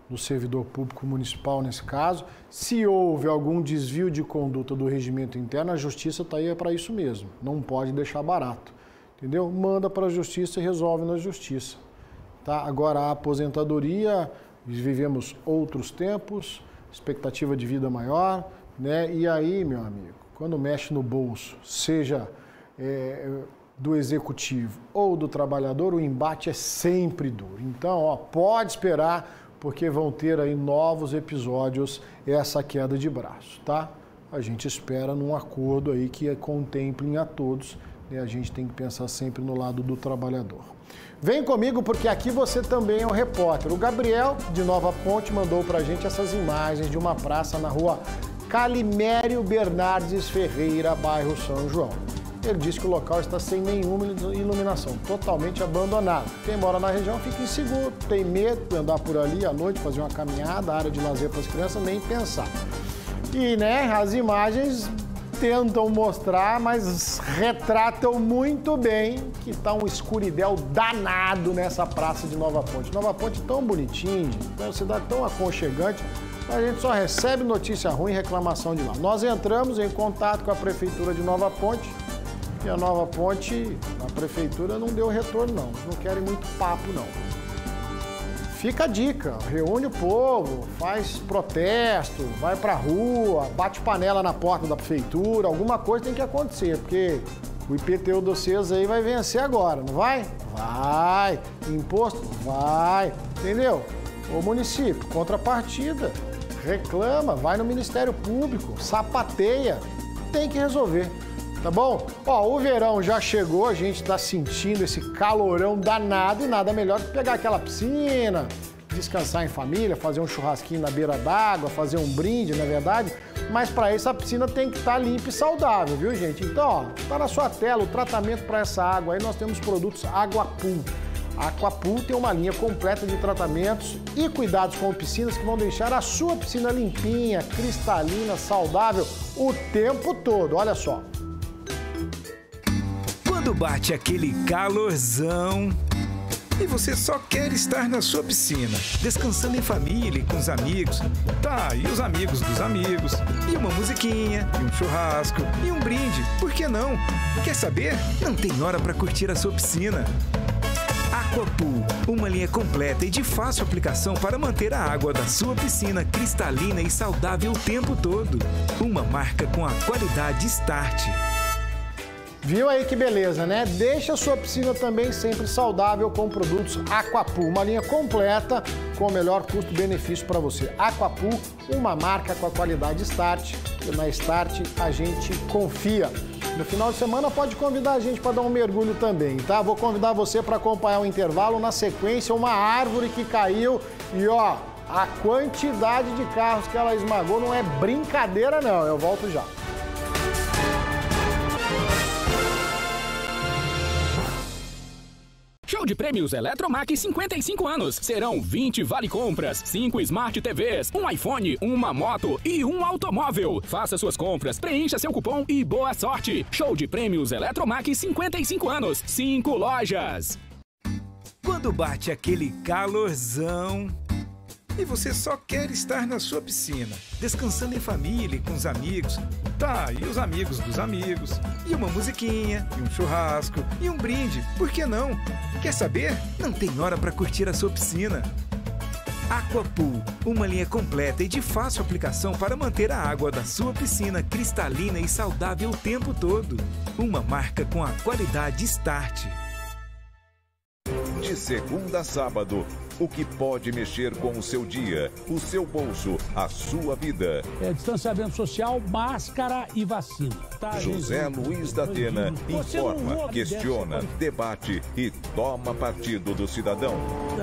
no servidor público municipal nesse caso. Se houve algum desvio de conduta do regimento interno, a justiça está aí para isso mesmo. Não pode deixar barato, entendeu? Manda para a justiça e resolve na justiça. Tá? Agora, a aposentadoria, vivemos outros tempos, expectativa de vida maior, né? E aí, meu amigo, quando mexe no bolso, seja do executivo ou do trabalhador, o embate é sempre duro. Então, ó, pode esperar, porque vão ter aí novos episódios, essa queda de braço, tá? A gente espera num acordo aí que contemplem a todos, né? A gente tem que pensar sempre no lado do trabalhador. Vem comigo, porque aqui você também é um repórter. O Gabriel, de Nova Ponte, mandou pra gente essas imagens de uma praça na rua Calimério Bernardes Ferreira, bairro São João. Ele disse que o local está sem nenhuma iluminação, totalmente abandonado. Quem mora na região fica inseguro, tem medo de andar por ali à noite, fazer uma caminhada, área de lazer para as crianças, nem pensar. E, né, as imagens tentam mostrar, mas retratam muito bem que está um escuridão danado nessa praça de Nova Ponte. Nova Ponte tão bonitinho, é uma cidade tão aconchegante, a gente só recebe notícia ruim e reclamação de lá. Nós entramos em contato com a Prefeitura de Nova Ponte, e a Nova Ponte, a Prefeitura não deu retorno não, eles não querem muito papo não. Fica a dica, reúne o povo, faz protesto, vai pra rua, bate panela na porta da Prefeitura, alguma coisa tem que acontecer, porque o IPTU de vocês aí vai vencer agora, não vai? Vai. Imposto? Vai. Entendeu? O município, contrapartida, reclama, vai no Ministério Público, sapateia, tem que resolver. Tá bom? Ó, o verão já chegou, a gente tá sentindo esse calorão danado e nada melhor que pegar aquela piscina, descansar em família, fazer um churrasquinho na beira d'água, fazer um brinde, na verdade. Mas para isso a piscina tem que estar limpa e saudável, viu, gente? Então, ó, tá na sua tela o tratamento para essa água aí, nós temos produtos Aquapool. A Aquapool tem uma linha completa de tratamentos e cuidados com piscinas que vão deixar a sua piscina limpinha, cristalina, saudável o tempo todo. Olha só. Quando bate aquele calorzão e você só quer estar na sua piscina, descansando em família e com os amigos. Tá, e os amigos dos amigos, e uma musiquinha, e um churrasco, e um brinde, por que não? Quer saber? Não tem hora para curtir a sua piscina. Aquapool, uma linha completa e de fácil aplicação para manter a água da sua piscina cristalina e saudável o tempo todo. Uma marca com a qualidade Start. Viu aí que beleza, né? Deixa a sua piscina também sempre saudável com produtos Aquapool, uma linha completa com o melhor custo-benefício para você. Aquapool, uma marca com a qualidade Start, e na Start a gente confia. No final de semana pode convidar a gente para dar um mergulho também, tá? Vou convidar você para acompanhar o intervalo, na sequência uma árvore que caiu e ó, a quantidade de carros que ela esmagou não é brincadeira não, eu volto já. Show de prêmios Eletromac 55 anos. Serão 20 vale-compras, 5 Smart TVs, um iPhone, uma moto e um automóvel. Faça suas compras, preencha seu cupom e boa sorte. Show de prêmios Eletromac 55 anos, 5 lojas. Quando bate aquele calorzão e você só quer estar na sua piscina, descansando em família e com os amigos. Tá, e os amigos dos amigos, e uma musiquinha, e um churrasco, e um brinde, por que não? Quer saber? Não tem hora para curtir a sua piscina. Aquapool, uma linha completa e de fácil aplicação para manter a água da sua piscina cristalina e saudável o tempo todo. Uma marca com a qualidade Start. De segunda a sábado, o que pode mexer com o seu dia, o seu bolso, a sua vida. Distanciamento social, máscara e vacina. Tá, José Luiz da Atena informa, questiona, debate e toma partido do cidadão.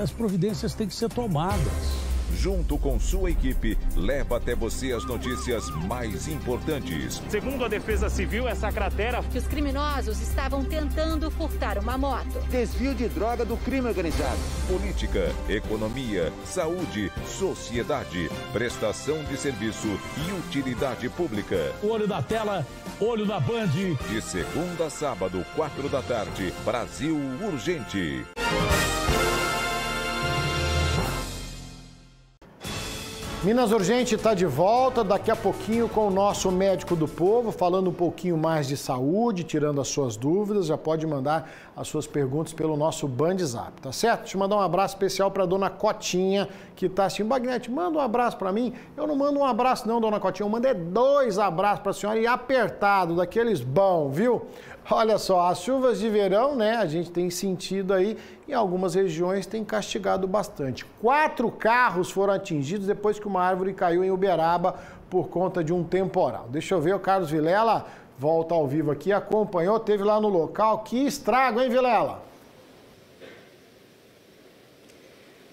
As providências têm que ser tomadas. Junto com sua equipe, leva até você as notícias mais importantes. Segundo a Defesa Civil, essa cratera... que os criminosos estavam tentando furtar uma moto. Desvio de droga do crime organizado. Política, economia, saúde, sociedade, prestação de serviço e utilidade pública. Olho da tela, olho da Band. De segunda a sábado, 4 da tarde, Brasil Urgente. Minas Urgente está de volta, daqui a pouquinho com o nosso médico do povo, falando um pouquinho mais de saúde, tirando as suas dúvidas. Já pode mandar as suas perguntas pelo nosso Bandzap, tá certo? Deixa eu mandar um abraço especial para a dona Cotinha, que está assistindo. Bagnete, manda um abraço para mim. Eu não mando um abraço não, dona Cotinha, eu mando 2 abraços para a senhora e apertado, daqueles bons, viu? Olha só, as chuvas de verão, né, a gente tem sentido aí, em algumas regiões tem castigado bastante. 4 carros foram atingidos depois que uma árvore caiu em Uberaba por conta de um temporal. Deixa eu ver, o Carlos Vilela volta ao vivo aqui, acompanhou, teve lá no local. Que estrago, hein, Vilela?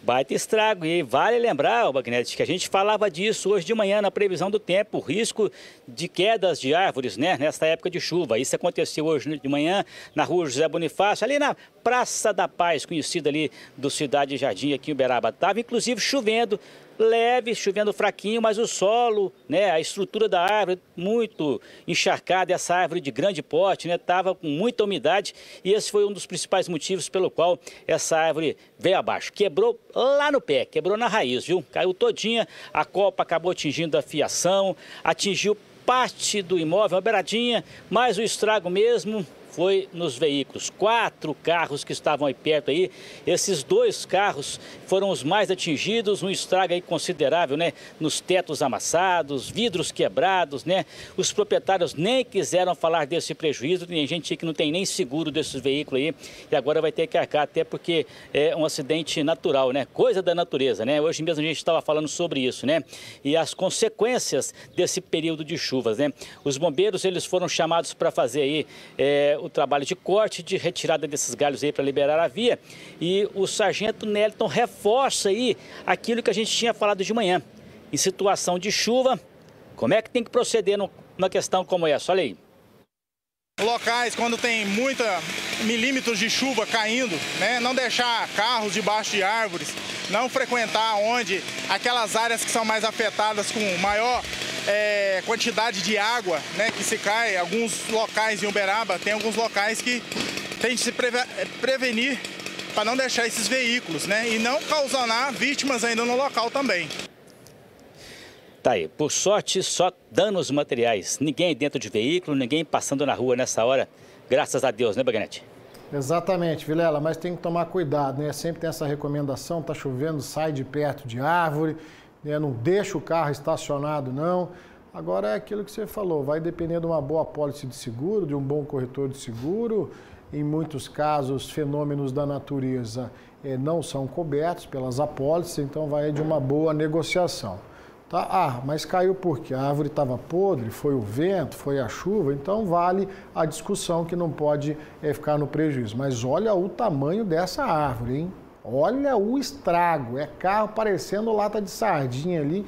Baita estrago. E vale lembrar, Bagnete, que a gente falava disso hoje de manhã na previsão do tempo, o risco de quedas de árvores, né, nesta época de chuva. Isso aconteceu hoje de manhã na rua José Bonifácio, ali na Praça da Paz, conhecida ali do Cidade Jardim, aqui em Uberaba. Estava inclusive chovendo, leve, chovendo fraquinho, mas o solo, né, a estrutura da árvore muito encharcada, essa árvore de grande porte, né, estava com muita umidade e esse foi um dos principais motivos pelo qual essa árvore veio abaixo. Quebrou lá no pé, quebrou na raiz, viu? Caiu todinha, a copa acabou atingindo a fiação, atingiu parte do imóvel, uma beiradinha, mas o estrago mesmo foi nos veículos. 4 carros que estavam aí perto aí, esses 2 carros foram os mais atingidos, um estrago aí considerável, né? Nos tetos amassados, vidros quebrados, né? Os proprietários nem quiseram falar desse prejuízo, tem gente que não tem nem seguro desses veículos aí e agora vai ter que arcar, até porque é um acidente natural, né? Coisa da natureza, né? Hoje mesmo a gente estava falando sobre isso, né? E as consequências desse período de chuvas, né? Os bombeiros, eles foram chamados para fazer aí o trabalho de corte, de retirada desses galhos aí para liberar a via. E o sargento Neliton reforça aí aquilo que a gente tinha falado de manhã. Em situação de chuva, como é que tem que proceder numa questão como essa? Olha aí. Locais quando tem muita milímetros de chuva caindo, né? Não deixar carros debaixo de árvores, não frequentar onde aquelas áreas que são mais afetadas com maior quantidade de água, né, que se cai. Alguns locais em Uberaba, tem alguns locais que tem de se prevenir para não deixar esses veículos, né, e não causar vítimas ainda no local também. Tá aí, por sorte, só danos materiais. Ninguém dentro de veículo, ninguém passando na rua nessa hora, graças a Deus, né, Bagnete? Exatamente, Vilela, mas tem que tomar cuidado, né? Sempre tem essa recomendação, tá chovendo, sai de perto de árvore, né? Não deixa o carro estacionado, não. Agora é aquilo que você falou, vai depender de uma boa apólice de seguro, de um bom corretor de seguro. Em muitos casos, fenômenos da natureza não são cobertos pelas apólices, então vai de uma boa negociação. Tá? Ah, mas caiu por quê? A árvore estava podre, foi o vento, foi a chuva, então vale a discussão que não pode ficar no prejuízo. Mas olha o tamanho dessa árvore, hein? Olha o estrago, é carro parecendo lata de sardinha ali,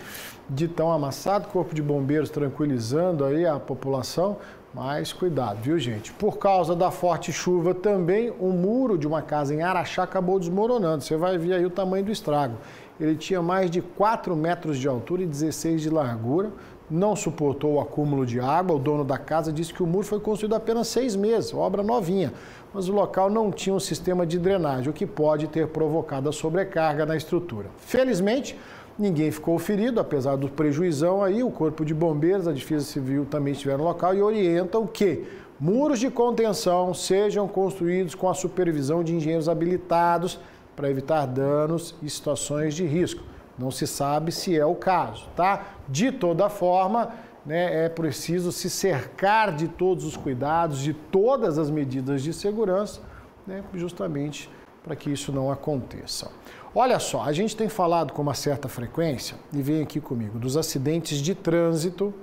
de tão amassado, corpo de bombeiros tranquilizando aí a população, mas cuidado, viu, gente? Por causa da forte chuva também, o muro de uma casa em Araxá acabou desmoronando, você vai ver aí o tamanho do estrago. Ele tinha mais de 4 metros de altura e 16 de largura, não suportou o acúmulo de água. O dono da casa disse que o muro foi construído há apenas 6 meses, obra novinha, mas o local não tinha um sistema de drenagem, o que pode ter provocado a sobrecarga na estrutura. Felizmente, ninguém ficou ferido, apesar do prejuizão aí. O Corpo de Bombeiros, a Defesa Civil também estiveram no local e orientam que muros de contenção sejam construídos com a supervisão de engenheiros habilitados para evitar danos e situações de risco. Não se sabe se é o caso, tá? De toda forma, né, é preciso se cercar de todos os cuidados, de todas as medidas de segurança, né, justamente para que isso não aconteça. Olha só, a gente tem falado com uma certa frequência, e vem aqui comigo, dos acidentes de trânsito,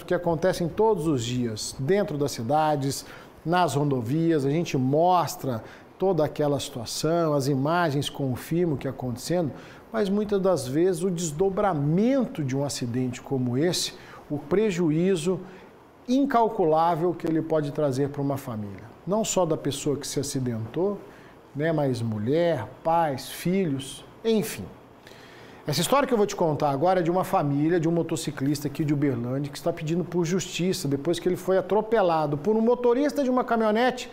que acontecem todos os dias, dentro das cidades, nas rodovias. A gente mostra toda aquela situação, as imagens confirmam o que está acontecendo, mas muitas das vezes o desdobramento de um acidente como esse, o prejuízo incalculável que ele pode trazer para uma família. Não só da pessoa que se acidentou, né, mas mulher, pais, filhos, enfim. Essa história que eu vou te contar agora é de uma família, de um motociclista aqui de Uberlândia que está pedindo por justiça depois que ele foi atropelado por um motorista de uma caminhonete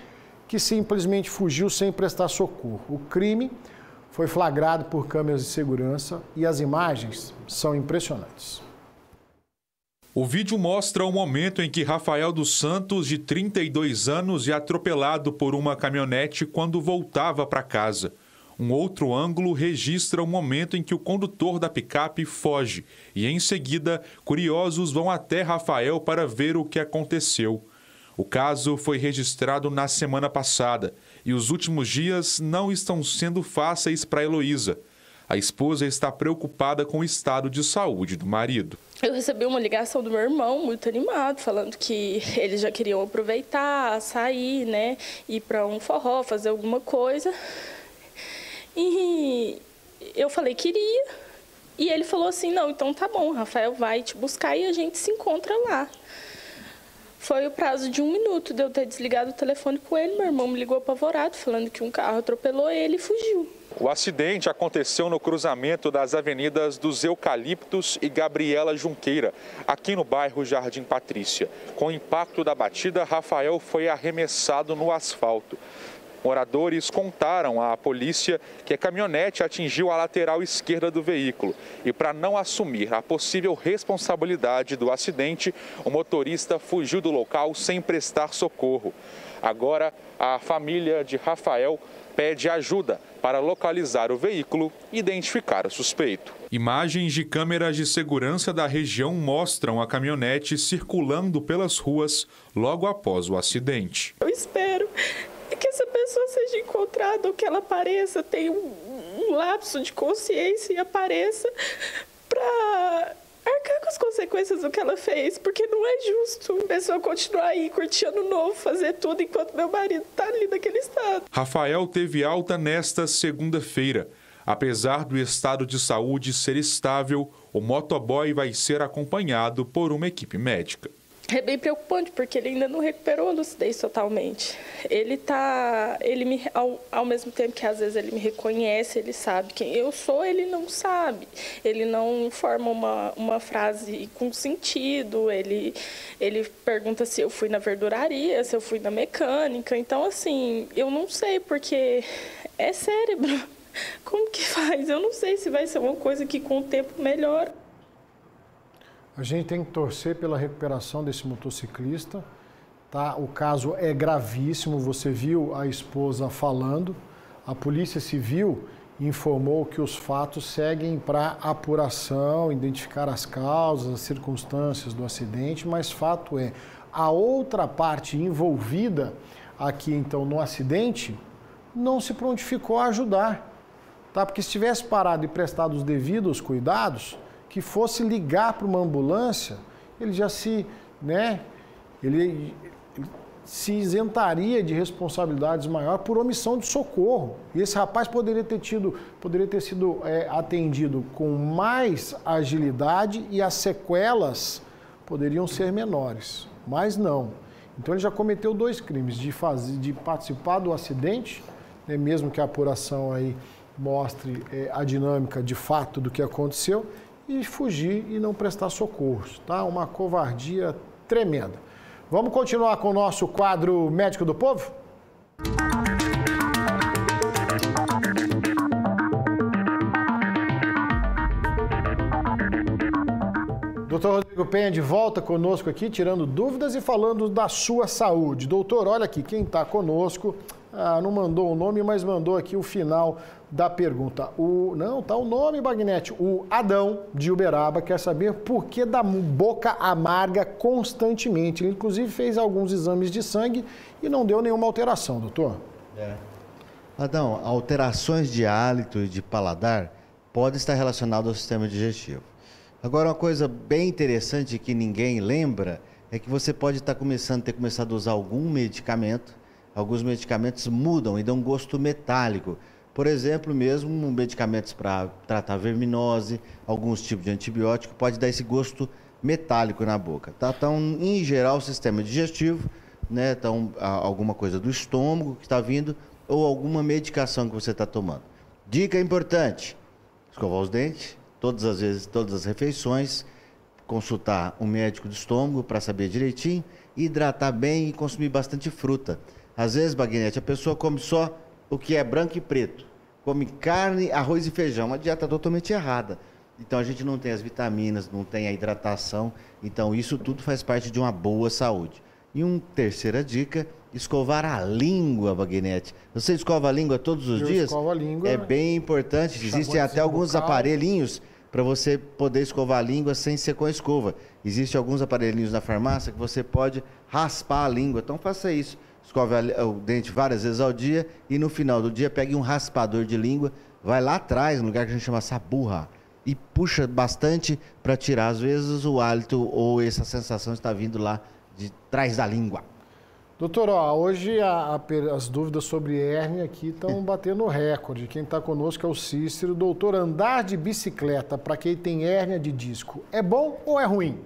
que simplesmente fugiu sem prestar socorro. O crime foi flagrado por câmeras de segurança e as imagens são impressionantes. O vídeo mostra o momento em que Rafael dos Santos, de 32 anos, é atropelado por uma caminhonete quando voltava para casa. Um outro ângulo registra o momento em que o condutor da picape foge e, em seguida, curiosos vão até Rafael para ver o que aconteceu. O caso foi registrado na semana passada e os últimos dias não estão sendo fáceis para Heloísa. A esposa está preocupada com o estado de saúde do marido. Eu recebi uma ligação do meu irmão, muito animado, falando que eles já queriam aproveitar, sair, né, ir para um forró, fazer alguma coisa. E eu falei que iria. E ele falou assim, não, então tá bom, Rafael vai te buscar e a gente se encontra lá. Foi o prazo de 1 minuto de eu ter desligado o telefone com ele. Meu irmão me ligou apavorado, falando que um carro atropelou ele e fugiu. O acidente aconteceu no cruzamento das avenidas dos Eucaliptos e Gabriela Junqueira, aqui no bairro Jardim Patrícia. Com o impacto da batida, Rafael foi arremessado no asfalto. Moradores contaram à polícia que a caminhonete atingiu a lateral esquerda do veículo e, para não assumir a possível responsabilidade do acidente, o motorista fugiu do local sem prestar socorro. Agora, a família de Rafael pede ajuda para localizar o veículo e identificar o suspeito. Imagens de câmeras de segurança da região mostram a caminhonete circulando pelas ruas logo após o acidente. Eu espero que essa pessoa seja encontrada, ou que ela apareça, tenha um lapso de consciência e apareça para arcar com as consequências do que ela fez, porque não é justo a pessoa continuar aí curtindo o novo, fazer tudo enquanto meu marido está ali naquele estado. Rafael teve alta nesta segunda-feira. Apesar do estado de saúde ser estável, o motoboy vai ser acompanhado por uma equipe médica. É bem preocupante, porque ele ainda não recuperou a lucidez totalmente. Ao mesmo tempo que às vezes ele me reconhece, ele sabe quem eu sou, ele não sabe. Ele não forma uma frase com sentido, ele pergunta se eu fui na verduraria, se eu fui na mecânica. Então, assim, eu não sei, porque é cérebro. Como que faz? Eu não sei se vai ser uma coisa que com o tempo melhora. A gente tem que torcer pela recuperação desse motociclista, tá? O caso é gravíssimo, você viu a esposa falando. A Polícia Civil informou que os fatos seguem para apuração, identificar as causas, as circunstâncias do acidente, mas fato é, a outra parte envolvida aqui então no acidente não se prontificou a ajudar, tá? Porque se tivesse parado e prestado os devidos cuidados, que fosse ligar para uma ambulância, ele já ele se isentaria de responsabilidades maiores por omissão de socorro. E esse rapaz poderia ter sido atendido com mais agilidade e as sequelas poderiam ser menores, mas não. Então ele já cometeu 2 crimes, de participar do acidente, né, mesmo que a apuração aí mostre a dinâmica de fato do que aconteceu, e fugir e não prestar socorros, tá? Uma covardia tremenda. Vamos continuar com o nosso quadro Médico do Povo? Doutor Rodrigo Penha de volta conosco aqui, tirando dúvidas e falando da sua saúde. Doutor, olha aqui, quem está conosco, não mandou o nome, mas mandou aqui o final da pergunta. Não, tá o nome, Bagnete. O Adão, de Uberaba, quer saber por que da boca amarga constantemente. Ele, inclusive, fez alguns exames de sangue e não deu nenhuma alteração, doutor. Adão, alterações de hálito e de paladar podem estar relacionadas ao sistema digestivo. Agora, uma coisa bem interessante que ninguém lembra é que você pode estar ter começado a usar algum medicamento. Alguns medicamentos mudam e dão gosto metálico. Por exemplo, mesmo medicamentos para tratar verminose, alguns tipos de antibiótico, pode dar esse gosto metálico na boca. Tá? Então, em geral, o sistema digestivo, né? Então, alguma coisa do estômago que está vindo ou alguma medicação que você está tomando. Dica importante, escovar os dentes, todas as vezes, todas as refeições, consultar um médico do estômago para saber direitinho, hidratar bem e consumir bastante fruta. Às vezes, Baguinete, a pessoa come só o que é branco e preto. Come carne, arroz e feijão. Uma dieta totalmente errada. Então, a gente não tem as vitaminas, não tem a hidratação. Então, isso tudo faz parte de uma boa saúde. E uma terceira dica, escovar a língua, Baguinete. Você escova a língua todos os dias? Escovo a língua. É bem importante. Existem até alguns aparelhinhos para você poder escovar a língua sem ser com a escova. Existem alguns aparelhinhos na farmácia que você pode raspar a língua. Então, faça isso. Escove o dente várias vezes ao dia e no final do dia pegue um raspador de língua, vai lá atrás, no lugar que a gente chama saburra, e puxa bastante para tirar, às vezes, o hálito ou essa sensação está vindo lá de trás da língua. Doutor, hoje as dúvidas sobre hérnia aqui estão batendo recorde. Quem está conosco é o Cícero. Doutor, andar de bicicleta para quem tem hérnia de disco, é bom ou é ruim?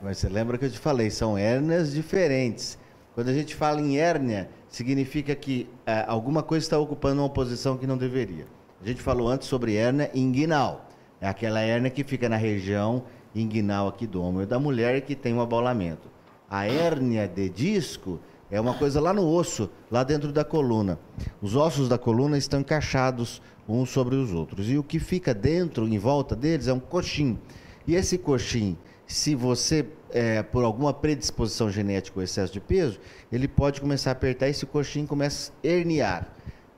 Mas você lembra que eu te falei, são hérnias diferentes. Quando a gente fala em hérnia, significa que alguma coisa está ocupando uma posição que não deveria. A gente falou antes sobre hérnia inguinal. É aquela hérnia que fica na região inguinal aqui do homem da mulher que tem um abaulamento. A hérnia de disco é uma coisa lá no osso, lá dentro da coluna. Os ossos da coluna estão encaixados uns sobre os outros. E o que fica dentro, em volta deles, é um coxim. E esse coxim, se você, por alguma predisposição genética ou excesso de peso, ele pode começar a apertar e esse coxim começa a herniar.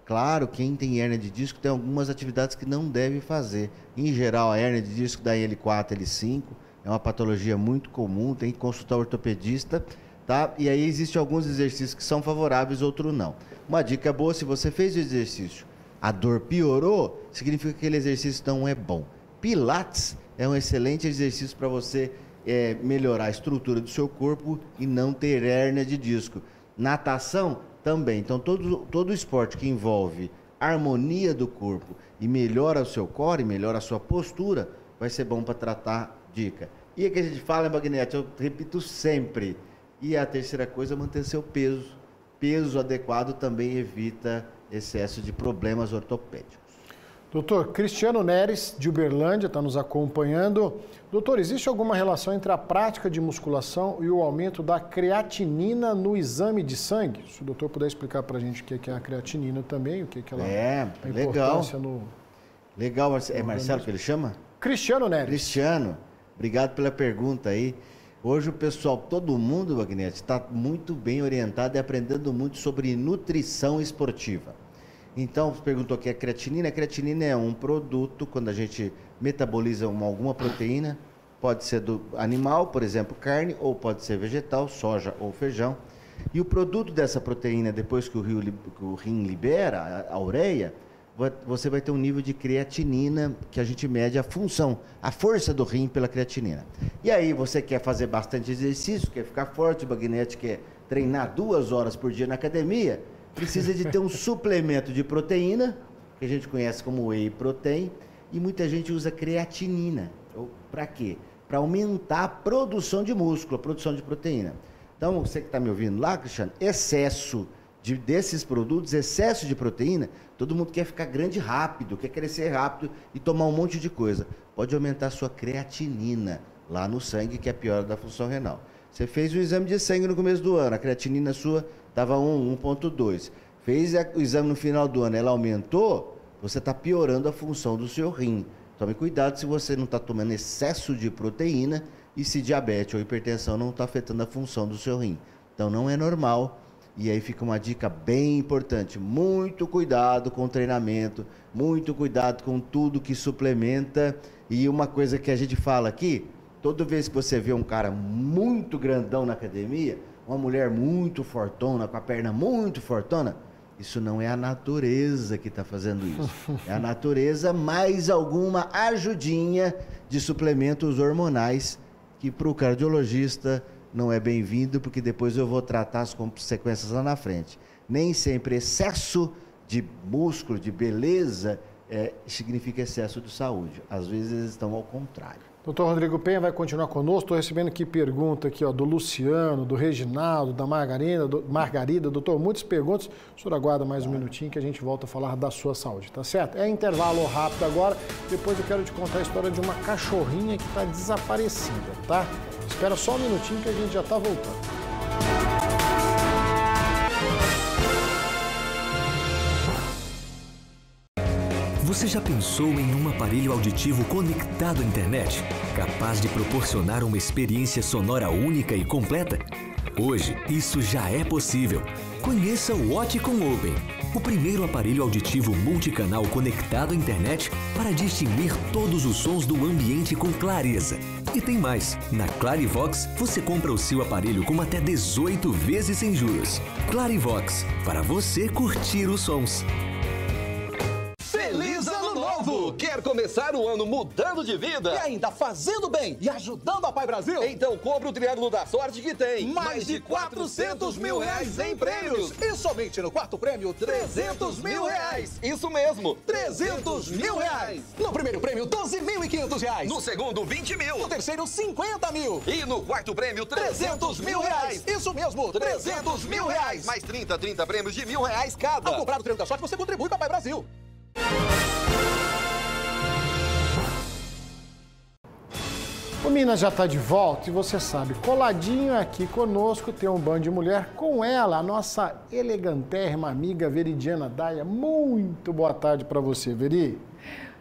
Claro, quem tem hérnia de disco tem algumas atividades que não deve fazer. Em geral, a hérnia de disco dá em L4, L5, é uma patologia muito comum, tem que consultar o ortopedista, tá? E aí existem alguns exercícios que são favoráveis, outros não. Uma dica boa, se você fez o exercício, a dor piorou, significa que aquele exercício não é bom. Pilates é um excelente exercício para você melhorar a estrutura do seu corpo e não ter hérnia de disco. Natação também. Então, todo esporte que envolve harmonia do corpo e melhora o seu core, melhora a sua postura, vai ser bom para tratar dica. E o que a gente fala, Baguinete, eu repito sempre. E a terceira coisa é manter seu peso. Peso adequado também evita excesso de problemas ortopédicos. Doutor, Cristiano Neres, de Uberlândia, está nos acompanhando. Doutor, existe alguma relação entre a prática de musculação e o aumento da creatinina no exame de sangue? Se o doutor puder explicar para a gente o que é a creatinina também, o que ela a importância no... Legal, é Marcelo que ele chama? Cristiano Neres. Cristiano, obrigado pela pergunta aí. Hoje o pessoal, todo mundo, Baguinete, está muito bem orientado e aprendendo muito sobre nutrição esportiva. Então, você perguntou o que é creatinina. A creatinina é um produto, quando a gente metaboliza alguma proteína, pode ser do animal, por exemplo, carne, ou pode ser vegetal, soja ou feijão. E o produto dessa proteína, depois que o rim libera, a ureia, você vai ter um nível de creatinina que a gente mede a função, a força do rim pela creatinina. E aí, você quer fazer bastante exercício, quer ficar forte, o Baguinete quer treinar 2 horas por dia na academia, precisa de ter um suplemento de proteína, que a gente conhece como whey protein, e muita gente usa creatinina. Para quê? Para aumentar a produção de músculo, a produção de proteína. Então, você que está me ouvindo lá, Cristiano, excesso desses produtos, excesso de proteína, todo mundo quer ficar grande rápido, quer crescer rápido e tomar um monte de coisa. Pode aumentar a sua creatinina lá no sangue, que é a pior da função renal. Você fez o exame de sangue no começo do ano, a creatinina sua estava 1,2. Fez o exame no final do ano, ela aumentou, você está piorando a função do seu rim. Tome cuidado se você não está tomando excesso de proteína e se diabetes ou hipertensão não está afetando a função do seu rim. Então não é normal. E aí fica uma dica bem importante, muito cuidado com o treinamento, muito cuidado com tudo que suplementa. E uma coisa que a gente fala aqui, toda vez que você vê um cara muito grandão na academia, uma mulher muito fortona, com a perna muito fortona, Isso não é a natureza que está fazendo isso. É a natureza mais alguma ajudinha de suplementos hormonais que para o cardiologista não é bem-vindo, porque depois eu vou tratar as consequências lá na frente. Nem sempre excesso de músculo, de beleza, significa excesso de saúde. Às vezes eles estão ao contrário. Doutor Rodrigo Penha vai continuar conosco. Estou recebendo aqui pergunta aqui, ó, do Luciano, do Reginaldo, da Margarida. Doutor, muitas perguntas. O senhor aguarda mais um minutinho que a gente volta a falar da sua saúde, tá certo? É intervalo rápido agora. Depois eu quero te contar a história de uma cachorrinha que está desaparecida, tá? Espera só um minutinho que a gente já está voltando. Você já pensou em um aparelho auditivo conectado à internet, capaz de proporcionar uma experiência sonora única e completa? Hoje, isso já é possível. Conheça o Oticon Open, o primeiro aparelho auditivo multicanal conectado à internet para distinguir todos os sons do ambiente com clareza. E tem mais, na Clarivox você compra o seu aparelho com até 18 vezes sem juros. Clarivox, para você curtir os sons. Feliz Ano Novo! Quer começar o ano mudando de vida? E ainda fazendo bem e ajudando a Pai Brasil? Então compre o Triângulo da Sorte que tem mais de 400 mil reais em prêmios. E somente no quarto prêmio, 300 mil reais. Isso mesmo, 300 mil reais. No primeiro prêmio, 12.500 reais. No segundo, 20 mil. No terceiro, 50 mil. E no quarto prêmio, 300 mil reais. Isso mesmo, 300 mil reais. Mais 30 prêmios de R$1.000 cada. Ao comprar o Triângulo da Sorte, você contribui com a Pai Brasil. O Minas já está de volta e você sabe, coladinho aqui conosco tem um Band de Mulher, com ela, a nossa elegantérrima amiga Veridiana Daia. Muito boa tarde para você, Veri.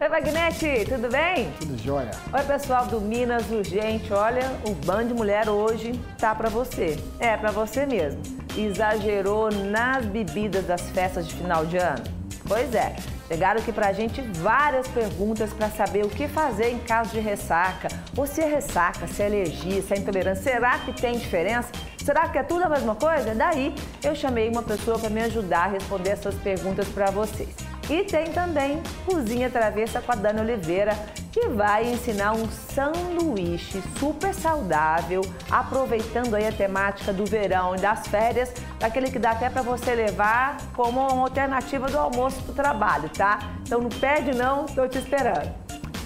Oi, Magnete, tudo bem? Tudo jóia. Oi, pessoal do Minas Urgente. Olha, o Band de Mulher hoje tá para você. É, para você mesmo. Exagerou nas bebidas das festas de final de ano? Pois é. Chegaram aqui pra gente várias perguntas para saber o que fazer em caso de ressaca. Ou se é ressaca, se é alergia, se é intolerância. Será que tem diferença? Será que é tudo a mesma coisa? Daí eu chamei uma pessoa para me ajudar a responder essas perguntas para vocês. E tem também Cozinha Travessa com a Dani Oliveira, que vai ensinar um sanduíche super saudável, aproveitando aí a temática do verão e das férias, daquele que dá até para você levar como uma alternativa do almoço do trabalho, tá? Então não perde não, estou te esperando.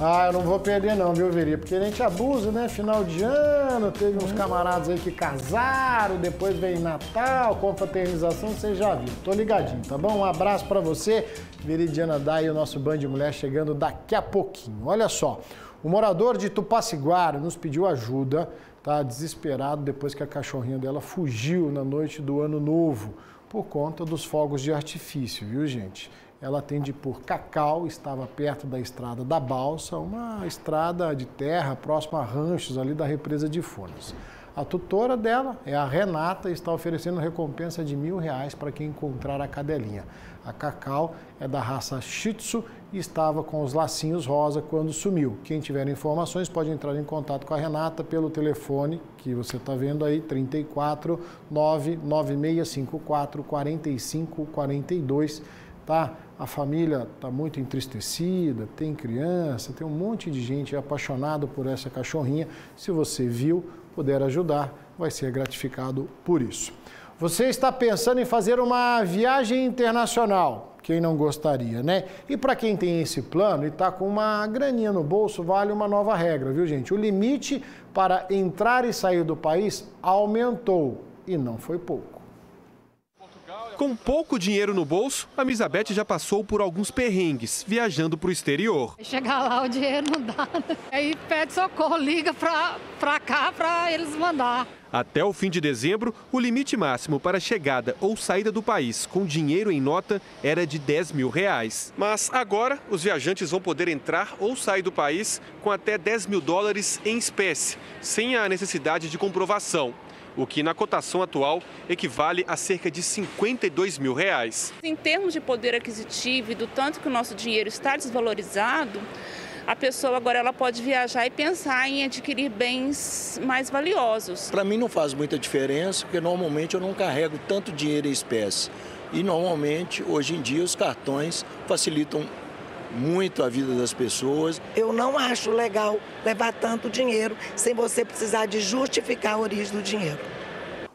Ah, eu não vou perder não, viu, Veri? Porque a gente abusa, né? Final de ano, teve uns camaradas aí que casaram, depois vem Natal, confraternização, você já viu. Tô ligadinho, tá bom? Um abraço pra você, Veridiana Daia, e o nosso Band de Mulher chegando daqui a pouquinho. Olha só, o morador de Tupaciguara nos pediu ajuda, tá desesperado depois que a cachorrinha dela fugiu na noite do Ano Novo, por conta dos fogos de artifício, viu, gente? Ela atende por Cacau, estava perto da Estrada da Balsa, uma estrada de terra próxima a ranchos ali da represa de Furnas. A tutora dela é a Renata e está oferecendo recompensa de R$1.000 para quem encontrar a cadelinha. A Cacau é da raça Shih Tzu e estava com os lacinhos rosa quando sumiu. Quem tiver informações pode entrar em contato com a Renata pelo telefone que você está vendo aí, 34 99654 4542. Tá? A família está muito entristecida, tem criança, tem um monte de gente apaixonada por essa cachorrinha. Se você viu, puder ajudar, vai ser gratificado por isso. Você está pensando em fazer uma viagem internacional? Quem não gostaria, né? E para quem tem esse plano e está com uma graninha no bolso, vale uma nova regra, viu, gente? O limite para entrar e sair do país aumentou e não foi pouco. Com pouco dinheiro no bolso, a Misabete já passou por alguns perrengues, viajando para o exterior. Chegar lá, o dinheiro não dá. Aí pede socorro, liga para cá para eles mandar. Até o fim de dezembro, o limite máximo para chegada ou saída do país com dinheiro em nota era de R$10.000. Mas agora, os viajantes vão poder entrar ou sair do país com até $10.000 em espécie, sem a necessidade de comprovação, o que na cotação atual equivale a cerca de R$52.000. Em termos de poder aquisitivo e do tanto que o nosso dinheiro está desvalorizado, a pessoa agora ela pode viajar e pensar em adquirir bens mais valiosos. Para mim não faz muita diferença, porque normalmente eu não carrego tanto dinheiro em espécie. E normalmente, hoje em dia, os cartões facilitam muito a vida das pessoas. Eu não acho legal levar tanto dinheiro sem você precisar de justificar a origem do dinheiro.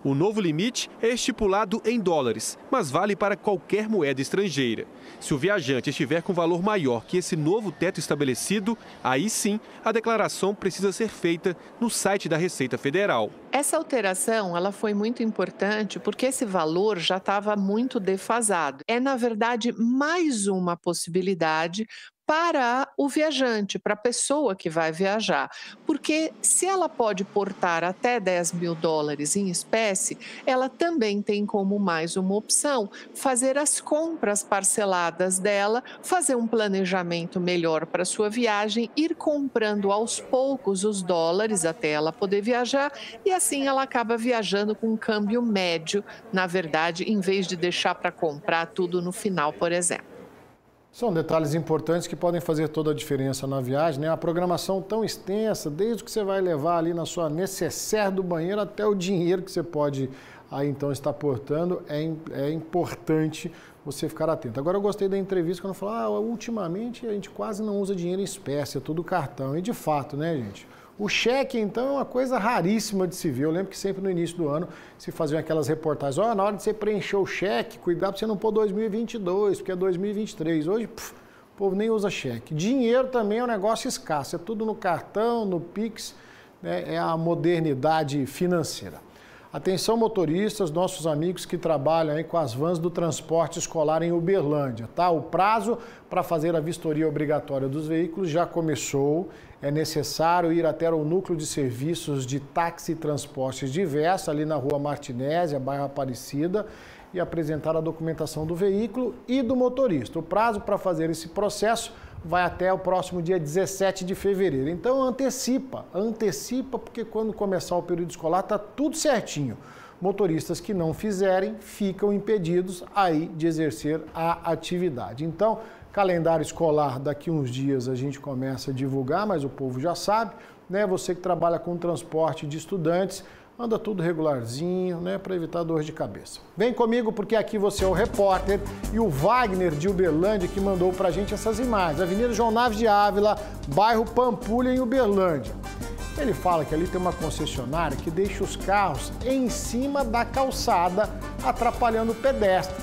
O novo limite é estipulado em dólares, mas vale para qualquer moeda estrangeira. Se o viajante estiver com valor maior que esse novo teto estabelecido, aí sim a declaração precisa ser feita no site da Receita Federal. Essa alteração ela foi muito importante porque esse valor já estava muito defasado. É, na verdade, mais uma possibilidade para o viajante, para a pessoa que vai viajar. Porque se ela pode portar até 10 mil dólares em espécie, ela também tem como mais uma opção fazer as compras parceladas dela, fazer um planejamento melhor para a sua viagem, ir comprando aos poucos os dólares até ela poder viajar e assim ela acaba viajando com um câmbio médio, na verdade, em vez de deixar para comprar tudo no final, por exemplo. São detalhes importantes que podem fazer toda a diferença na viagem, né? A programação tão extensa, desde o que você vai levar ali na sua necessaire do banheiro até o dinheiro que você pode aí então estar portando, é importante você ficar atento. Agora eu gostei da entrevista quando falou, ultimamente a gente quase não usa dinheiro em espécie, é tudo cartão. E de fato, né, gente? O cheque, então, é uma coisa raríssima de se ver. Eu lembro que sempre no início do ano se faziam aquelas reportagens. Na hora de você preencher o cheque, cuidado para você não pôr 2022, porque é 2023. Hoje, o povo nem usa cheque. Dinheiro também é um negócio escasso. É tudo no cartão, no Pix, né? É a modernidade financeira. Atenção motoristas, nossos amigos que trabalham aí com as vans do transporte escolar em Uberlândia, tá? O prazo para fazer a vistoria obrigatória dos veículos já começou. É necessário ir até o núcleo de serviços de táxi e transportes diversos, ali na Rua Martinésia, bairro Aparecida, e apresentar a documentação do veículo e do motorista. O prazo para fazer esse processo vai até o próximo dia 17 de fevereiro. Então antecipa, porque quando começar o período escolar está tudo certinho. Motoristas que não fizerem ficam impedidos aí de exercer a atividade. Então, calendário escolar, daqui uns dias a gente começa a divulgar, mas o povo já sabe, né? Você que trabalha com transporte de estudantes, anda tudo regularzinho, né? Para evitar dor de cabeça. Vem comigo porque aqui você é o repórter e o Wagner de Uberlândia que mandou pra gente essas imagens. Avenida João Naves de Ávila, bairro Pampulha, em Uberlândia. Ele fala que ali tem uma concessionária que deixa os carros em cima da calçada, atrapalhando o pedestre.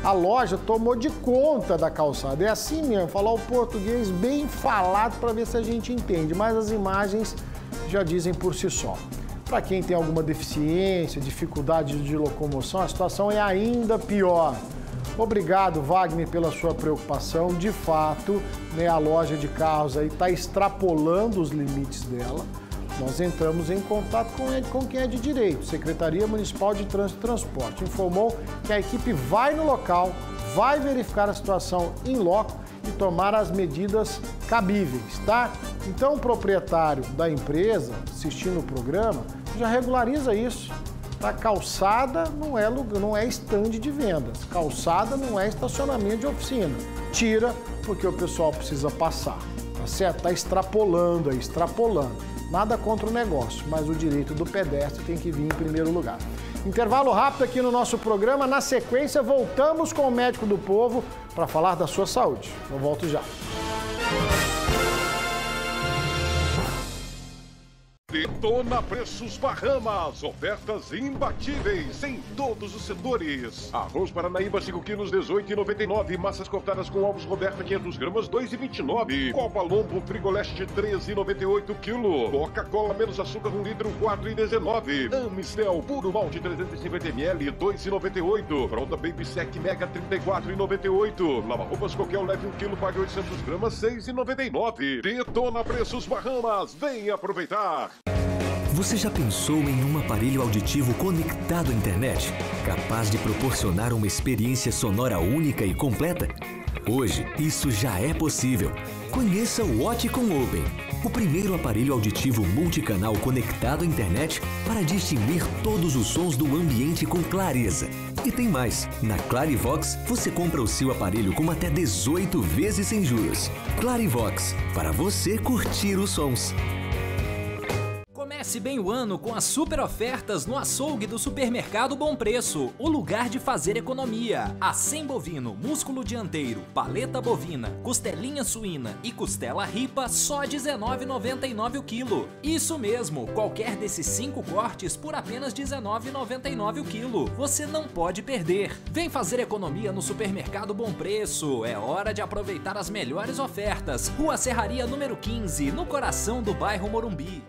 A loja tomou de conta da calçada. É assim mesmo, falar o português bem falado para ver se a gente entende, mas as imagens já dizem por si só. Para quem tem alguma deficiência, dificuldade de locomoção, a situação é ainda pior. Obrigado, Wagner, pela sua preocupação. De fato, né, a loja de carros aí está extrapolando os limites dela. Nós entramos em contato com quem é de direito, Secretaria Municipal de Trânsito e Transporte. Informou que a equipe vai no local, vai verificar a situação in loco e tomar as medidas cabíveis, tá? Então o proprietário da empresa, assistindo o programa, já regulariza isso. Tá? Calçada não é stand de vendas, calçada não é estacionamento de oficina. Tira porque o pessoal precisa passar, tá certo? Tá extrapolando. Nada contra o negócio, mas o direito do pedestre tem que vir em primeiro lugar. Intervalo rápido aqui no nosso programa. Na sequência, voltamos com o Médico do Povo para falar da sua saúde. Eu volto já. Detona Preços Bahamas, ofertas imbatíveis em todos os setores. Arroz Paranaíba 5 quilos 18,99, massas cortadas com ovos Roberta 500 gramas 2,29, Copa Lombo Frigoleste 13,98 kg, Coca-Cola menos açúcar 1 litro 4,19, Amistel puro malte 350 ml 2,98, Fralda Baby Sec Mega 34,98, Lava-roupas Coquel leve 1 kg pague 800 gramas 6,99. Detona Preços Bahamas, vem aproveitar. Você já pensou em um aparelho auditivo conectado à internet, capaz de proporcionar uma experiência sonora única e completa? Hoje, isso já é possível. Conheça o Oticon Open, o primeiro aparelho auditivo multicanal conectado à internet para distinguir todos os sons do ambiente com clareza. E tem mais, na Clarivox você compra o seu aparelho com até 18 vezes sem juros. Clarivox, para você curtir os sons. Comece bem o ano com as super ofertas no açougue do Supermercado Bom Preço, o lugar de fazer economia. Acém bovino, músculo dianteiro, paleta bovina, costelinha suína e costela ripa só R$ 19,99 o quilo. Isso mesmo, qualquer desses 5 cortes por apenas R$ 19,99 o quilo. Você não pode perder. Vem fazer economia no Supermercado Bom Preço. É hora de aproveitar as melhores ofertas. Rua Serraria número 15, no coração do bairro Morumbi.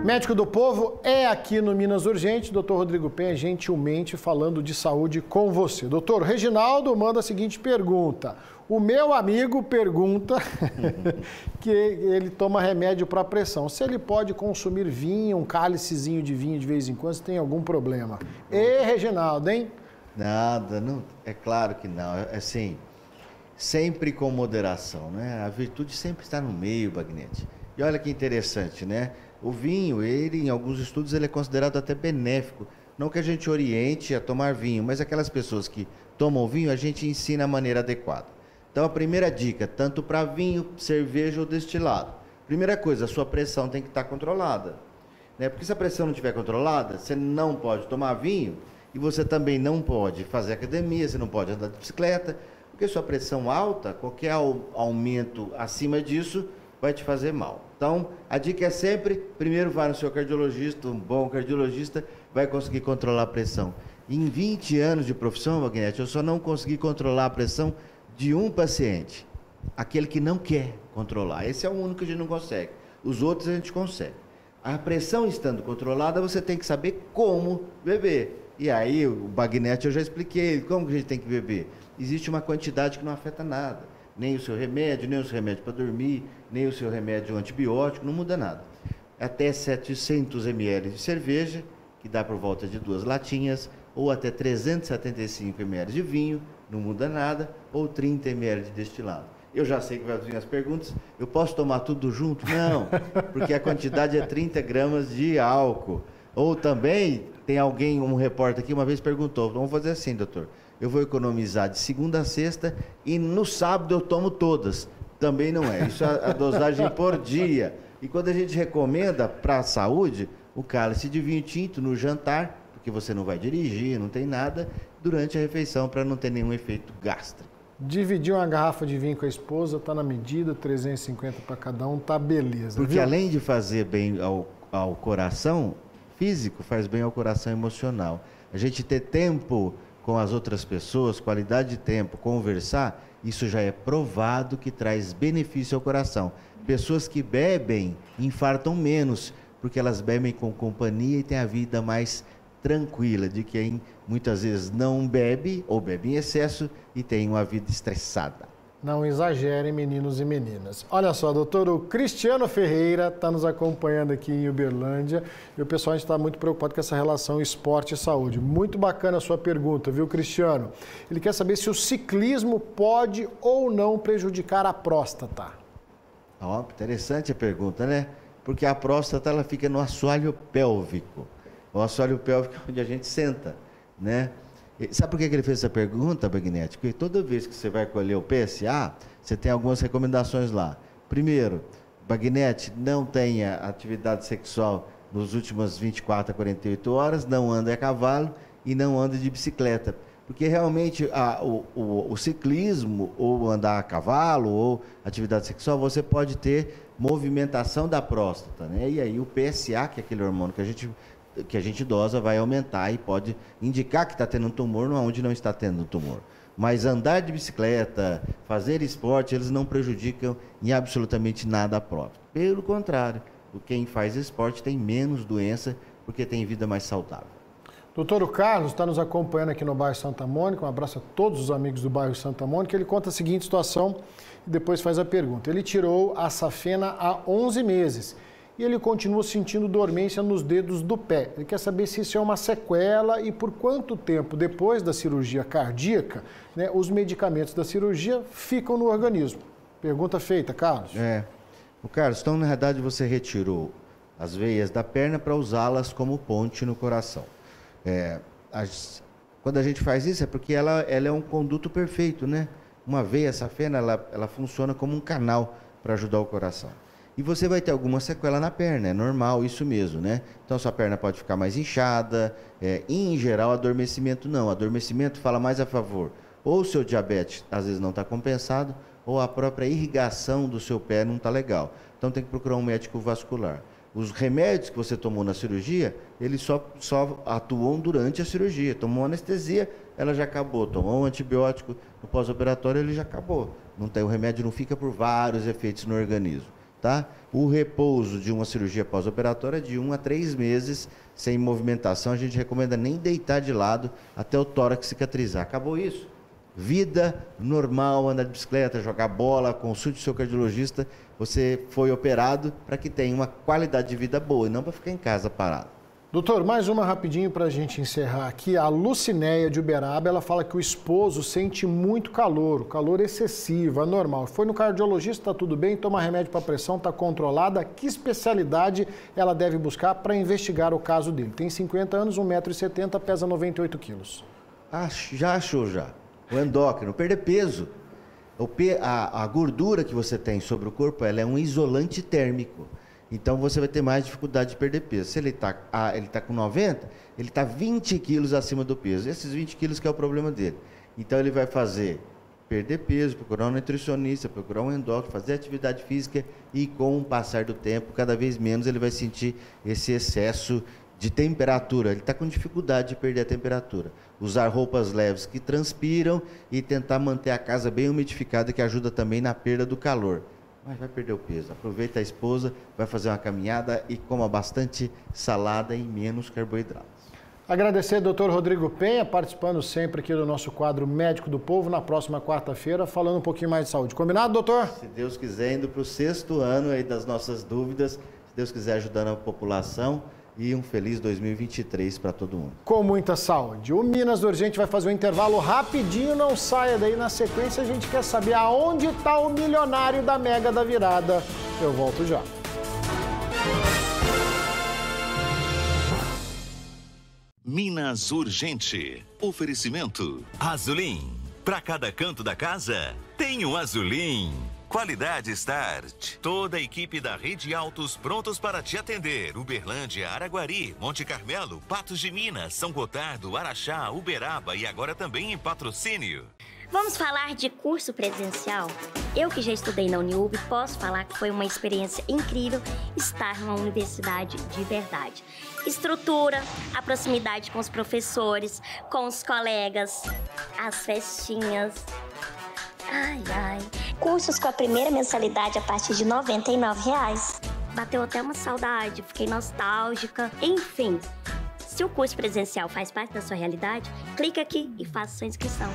Médico do Povo é aqui no Minas Urgente. Doutor Rodrigo Penha, gentilmente falando de saúde com você. Doutor, Reginaldo manda a seguinte pergunta. O meu amigo pergunta que ele toma remédio para pressão. Se ele pode consumir vinho, um cálicezinho de vinho de vez em quando, se tem algum problema. Reginaldo, hein? Nada, não, é claro que não. Assim, sempre com moderação, né? A virtude sempre está no meio, Bagnete. E olha que interessante, né? O vinho, ele, em alguns estudos, ele é considerado até benéfico. Não que a gente oriente a tomar vinho, mas aquelas pessoas que tomam vinho, a gente ensina a maneira adequada. Então, a primeira dica, tanto para vinho, cerveja ou destilado. Primeira coisa, a sua pressão tem que estar controlada. Né? Porque se a pressão não estiver controlada, você não pode tomar vinho e você também não pode fazer academia, você não pode andar de bicicleta, porque sua pressão alta, qualquer aumento acima disso, vai te fazer mal. Então, a dica é sempre, primeiro vai no seu cardiologista, um bom cardiologista vai conseguir controlar a pressão. Em 20 anos de profissão, Bagnete, eu só não consegui controlar a pressão de um paciente, aquele que não quer controlar. Esse é o único que a gente não consegue. Os outros a gente consegue. A pressão estando controlada, você tem que saber como beber. E aí, o Bagnete eu já expliquei, como que a gente tem que beber. Existe uma quantidade que não afeta nada. Nem o seu remédio, nem o seu remédio para dormir, nem o seu remédio antibiótico, não muda nada. Até 700 ml de cerveja, que dá por volta de 2 latinhas, ou até 375 ml de vinho, não muda nada, ou 30 ml de destilado. Eu já sei que vai vir as perguntas, eu posso tomar tudo junto? Não, porque a quantidade é 30 gramas de álcool. Ou também, tem alguém, um repórter aqui, uma vez perguntou, vamos fazer assim, doutor, eu vou economizar de segunda a sexta e no sábado eu tomo todas. Também não é, isso é a dosagem por dia. E quando a gente recomenda para a saúde, o cálice de vinho tinto no jantar, porque você não vai dirigir, não tem nada, durante a refeição, para não ter nenhum efeito gástrico. Dividir uma garrafa de vinho com a esposa, tá na medida, 350 para cada um, tá beleza. Porque viu? Além de fazer bem ao coração físico, faz bem ao coração emocional. A gente ter tempo com as outras pessoas, qualidade de tempo, conversar, isso já é provado que traz benefício ao coração. Pessoas que bebem infartam menos, porque elas bebem com companhia e têm a vida mais tranquila, de quem muitas vezes não bebe ou bebe em excesso e tem uma vida estressada. Não exagerem, meninos e meninas. Olha só, doutor, o Cristiano Ferreira está nos acompanhando aqui em Uberlândia e o pessoal está muito preocupado com essa relação esporte e saúde. Muito bacana a sua pergunta, viu, Cristiano? Ele quer saber se o ciclismo pode ou não prejudicar a próstata. Ó, interessante a pergunta, né? Porque a próstata ela fica no assoalho pélvico. O assoalho pélvico é onde a gente senta, né? Sabe por que ele fez essa pergunta, Bagnete? Porque toda vez que você vai colher o PSA, você tem algumas recomendações lá. Primeiro, Bagnete, não tenha atividade sexual nos últimos 24 a 48 horas, não ande a cavalo e não ande de bicicleta. Porque realmente o ciclismo, ou andar a cavalo, ou atividade sexual, você pode ter movimentação da próstata, né? E aí o PSA, que é aquele hormônio que a gente dosa, vai aumentar e pode indicar que está tendo um tumor onde não está tendo um tumor. Mas andar de bicicleta, fazer esporte, eles não prejudicam em absolutamente nada a próstata. Pelo contrário, quem faz esporte tem menos doença porque tem vida mais saudável. Doutor Carlos está nos acompanhando aqui no bairro Santa Mônica. Um abraço a todos os amigos do bairro Santa Mônica. Ele conta a seguinte situação e depois faz a pergunta. Ele tirou a safena há 11 meses. E ele continua sentindo dormência nos dedos do pé. Ele quer saber se isso é uma sequela e por quanto tempo depois da cirurgia cardíaca, né, os medicamentos da cirurgia ficam no organismo. Pergunta feita, Carlos. O Carlos, então na verdade você retirou as veias da perna para usá-las como ponte no coração. Quando a gente faz isso é porque ela é um conduto perfeito, né? Uma veia safena, ela funciona como um canal para ajudar o coração. E você vai ter alguma sequela na perna, é normal isso mesmo, né? Então sua perna pode ficar mais inchada, em geral adormecimento não, adormecimento fala mais a favor. Ou o seu diabetes às vezes não está compensado, ou a própria irrigação do seu pé não está legal. Então tem que procurar um médico vascular. Os remédios que você tomou na cirurgia, eles só atuam durante a cirurgia. Tomou anestesia, ela já acabou. Tomou um antibiótico no pós-operatório, ele já acabou. O remédio não fica por vários efeitos no organismo. Tá? O repouso de uma cirurgia pós-operatória é de 1 a 3 meses, sem movimentação. A gente recomenda nem deitar de lado até o tórax cicatrizar. Acabou isso? Vida normal, andar de bicicleta, jogar bola, consulte o seu cardiologista. Você foi operado para que tenha uma qualidade de vida boa e não para ficar em casa parado. Doutor, mais uma rapidinho para a gente encerrar aqui. A Lucinéia de Uberaba, ela fala que o esposo sente muito calor, calor excessivo, anormal. Foi no cardiologista, está tudo bem, toma remédio para pressão, está controlada. Que especialidade ela deve buscar para investigar o caso dele? Tem 50 anos, 1,70 m, pesa 98 quilos. Já achou já. O endócrino, perder peso. A gordura que você tem sobre o corpo, ela é um isolante térmico. Então você vai ter mais dificuldade de perder peso. Se ele está com 90, ele está 20 quilos acima do peso. Esses 20 quilos que é o problema dele. Então ele vai perder peso, procurar um nutricionista, procurar um endócrino, fazer atividade física e com o passar do tempo, cada vez menos ele vai sentir esse excesso de temperatura. Ele está com dificuldade de perder a temperatura. Usar roupas leves que transpiram e tentar manter a casa bem umidificada, que ajuda também na perda do calor. Mas vai perder o peso. Aproveita a esposa, vai fazer uma caminhada e coma bastante salada e menos carboidratos. Agradecer ao doutor Rodrigo Penha, participando sempre aqui do nosso quadro Médico do Povo, na próxima quarta-feira, falando um pouquinho mais de saúde. Combinado, doutor? Se Deus quiser, indo para o 6º ano aí das nossas dúvidas, se Deus quiser ajudando a população, e um feliz 2023 para todo mundo. Com muita saúde. O Minas Urgente vai fazer um intervalo rapidinho, não saia daí. Na sequência a gente quer saber aonde está o milionário da Mega da Virada. Eu volto já. Minas Urgente. Oferecimento Azulim. Para cada canto da casa, tem um Azulim. Qualidade Start. Toda a equipe da Rede Autos prontos para te atender. Uberlândia, Araguari, Monte Carmelo, Patos de Minas, São Gotardo, Araxá, Uberaba e agora também em Patrocínio. Vamos falar de curso presencial? Eu que já estudei na Uniub, posso falar que foi uma experiência incrível estar numa universidade de verdade. Estrutura, a proximidade com os professores, com os colegas, as festinhas. Ai, ai. Cursos com a primeira mensalidade a partir de R$ 99,00. Bateu até uma saudade, fiquei nostálgica. Enfim, se o curso presencial faz parte da sua realidade, clica aqui e faça sua inscrição.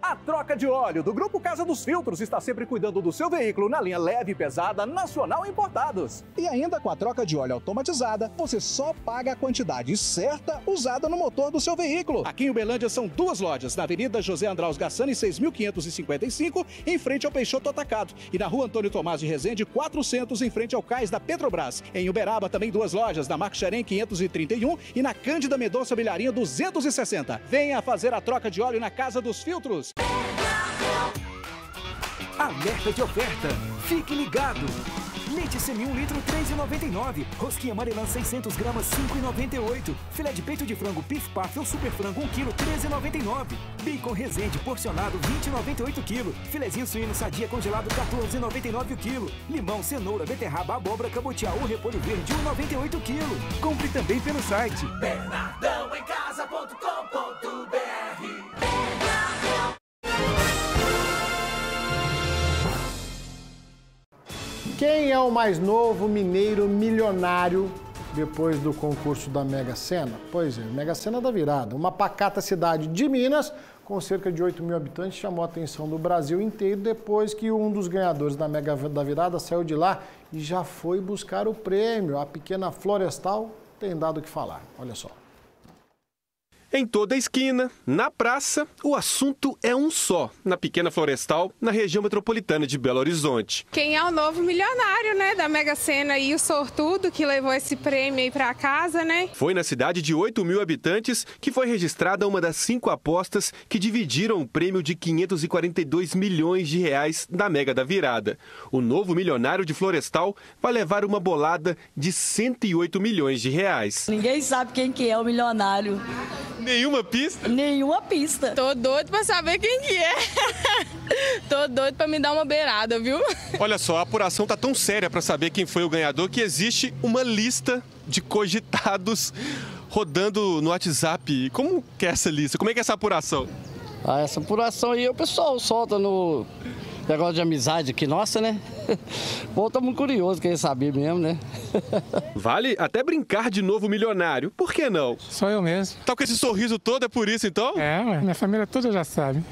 A troca de óleo do Grupo Casa dos Filtros está sempre cuidando do seu veículo na linha leve e pesada nacional importados. E ainda com a troca de óleo automatizada, você só paga a quantidade certa usada no motor do seu veículo. Aqui em Uberlândia são 2 lojas, na Avenida José Andraus Gassani, 6.555, em frente ao Peixoto Atacado. E na Rua Antônio Tomás de Rezende, 400, em frente ao cais da Petrobras. Em Uberaba, também 2 lojas, na Marco Xerém, 531 e na Cândida Mendonça Bilharinha, 260. Venha fazer a troca de óleo na Casa dos Filtros. Alerta de oferta! Fique ligado! Leite semi 1 litro, R$ 3,99. Rosquinha amarelã 600 gramas, R$ 5,98. Filé de peito de frango Pif Paf ou Super Frango 1 kg, R$ 13,99. Bacon Resende porcionado, R$ 20,98 kg. Filezinho suíno sadia congelado, R$ 14,99 kg. Limão, cenoura, beterraba, abóbora, cabotiá ou repolho verde, R$ 1,98 kg. Compre também pelo site bernardãoemcasa.com.br. Quem é o mais novo mineiro milionário depois do concurso da Mega Sena? Pois é, Mega Sena da Virada. Uma pacata cidade de Minas, com cerca de 8 mil habitantes, chamou a atenção do Brasil inteiro depois que um dos ganhadores da Mega da Virada saiu de lá e já foi buscar o prêmio. A pequena Florestal tem dado o que falar. Olha só. Em toda a esquina, na praça, o assunto é um só, na Pequena Florestal, na região metropolitana de Belo Horizonte. Quem é o novo milionário, né, da Mega Sena e o sortudo que levou esse prêmio aí para casa, né? Foi na cidade de 8.000 habitantes que foi registrada uma das 5 apostas que dividiram o prêmio de 542 milhões de reais da Mega da Virada. O novo milionário de Florestal vai levar uma bolada de 108 milhões de reais. Ninguém sabe quem que é o milionário. Nenhuma pista? Nenhuma pista. Tô doido pra saber quem que é. Tô doido pra me dar uma beirada, viu? Olha só, a apuração tá tão séria pra saber quem foi o ganhador que existe uma lista de cogitados rodando no WhatsApp. Como que é essa lista? Como é que é essa apuração? Essa apuração aí o pessoal solta no negócio de amizade aqui, nossa, né? Bom, tô muito curioso, querer saber mesmo, né? Vale até brincar de novo milionário, por que não? Sou eu mesmo. Tá com esse sorriso todo, é por isso então? É, minha família toda já sabe.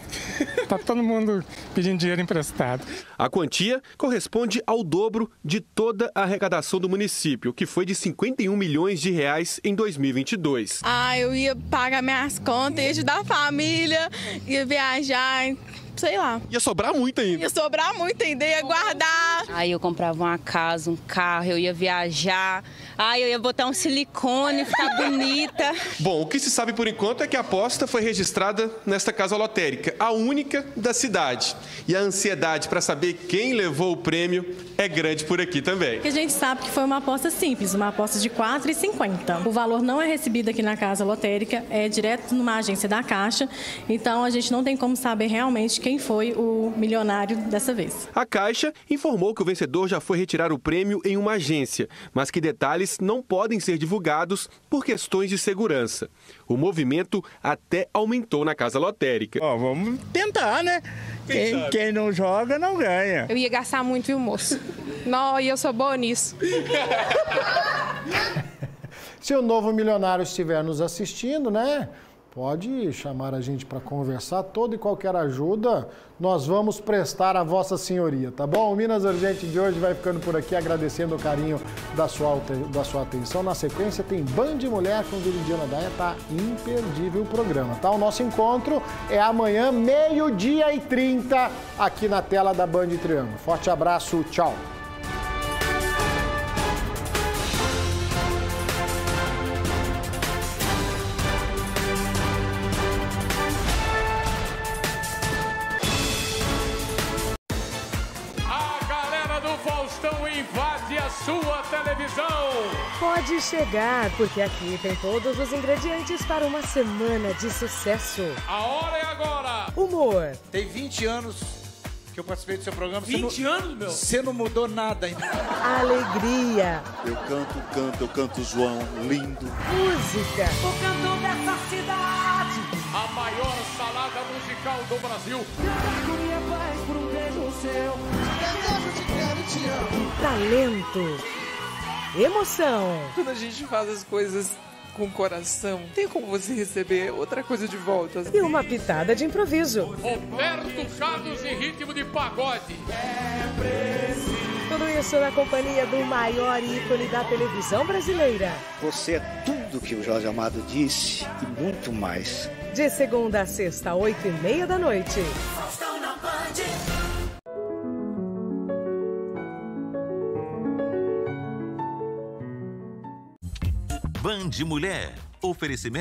Tá todo mundo pedindo dinheiro emprestado. A quantia corresponde ao dobro de toda a arrecadação do município, que foi de 51 milhões de reais em 2022. Eu ia pagar minhas contas, ia ajudar a família, ia viajar, sei lá. Ia sobrar muito ainda. Ia sobrar muito ainda, ia guardar. Aí eu comprava uma casa, um carro, eu ia viajar. Eu ia botar um silicone, ficar bonita. Bom, o que se sabe por enquanto é que a aposta foi registrada nesta casa lotérica, a única da cidade. E a ansiedade para saber quem levou o prêmio é grande por aqui também. A gente sabe que foi uma aposta simples, uma aposta de R$ 4,50. O valor não é recebido aqui na casa lotérica, é direto numa agência da Caixa. Então a gente não tem como saber realmente quem foi o milionário dessa vez. A Caixa informou que o vencedor já foi retirar o prêmio em uma agência, mas que detalhes não podem ser divulgados por questões de segurança. O movimento até aumentou na casa lotérica. Vamos tentar, né? Quem não joga, não ganha. Eu ia gastar muito, viu, moço? Não, e eu sou boa nisso. Se o novo milionário estiver nos assistindo, né? Pode chamar a gente para conversar, toda e qualquer ajuda nós vamos prestar a Vossa Senhoria, tá bom? O Minas Urgente de hoje vai ficando por aqui, agradecendo o carinho da sua atenção. Na sequência tem Band Mulher com Viridiana Daia, tá imperdível o programa, tá? O nosso encontro é amanhã, 12h30, aqui na tela da Band Triângulo. Forte abraço, tchau! Invade a sua televisão. Pode chegar, porque aqui tem todos os ingredientes para uma semana de sucesso. A hora é agora. Humor. Tem 20 anos que eu participei do seu programa. 20 anos, meu? Você não mudou nada ainda. Alegria. Eu canto João, lindo. Música. O cantor dessa cidade. A maior salada musical do Brasil. Talento. Emoção. Quando a gente faz as coisas com coração, tem como você receber outra coisa de volta. E uma pitada de improviso. Roberto Carlos em ritmo de pagode. É preciso. Tudo isso na companhia do maior ícone da televisão brasileira. Você é tudo que o Jorge Amado disse e muito mais. De segunda a sexta, 8h30 da noite. Band Mulher. Oferecimento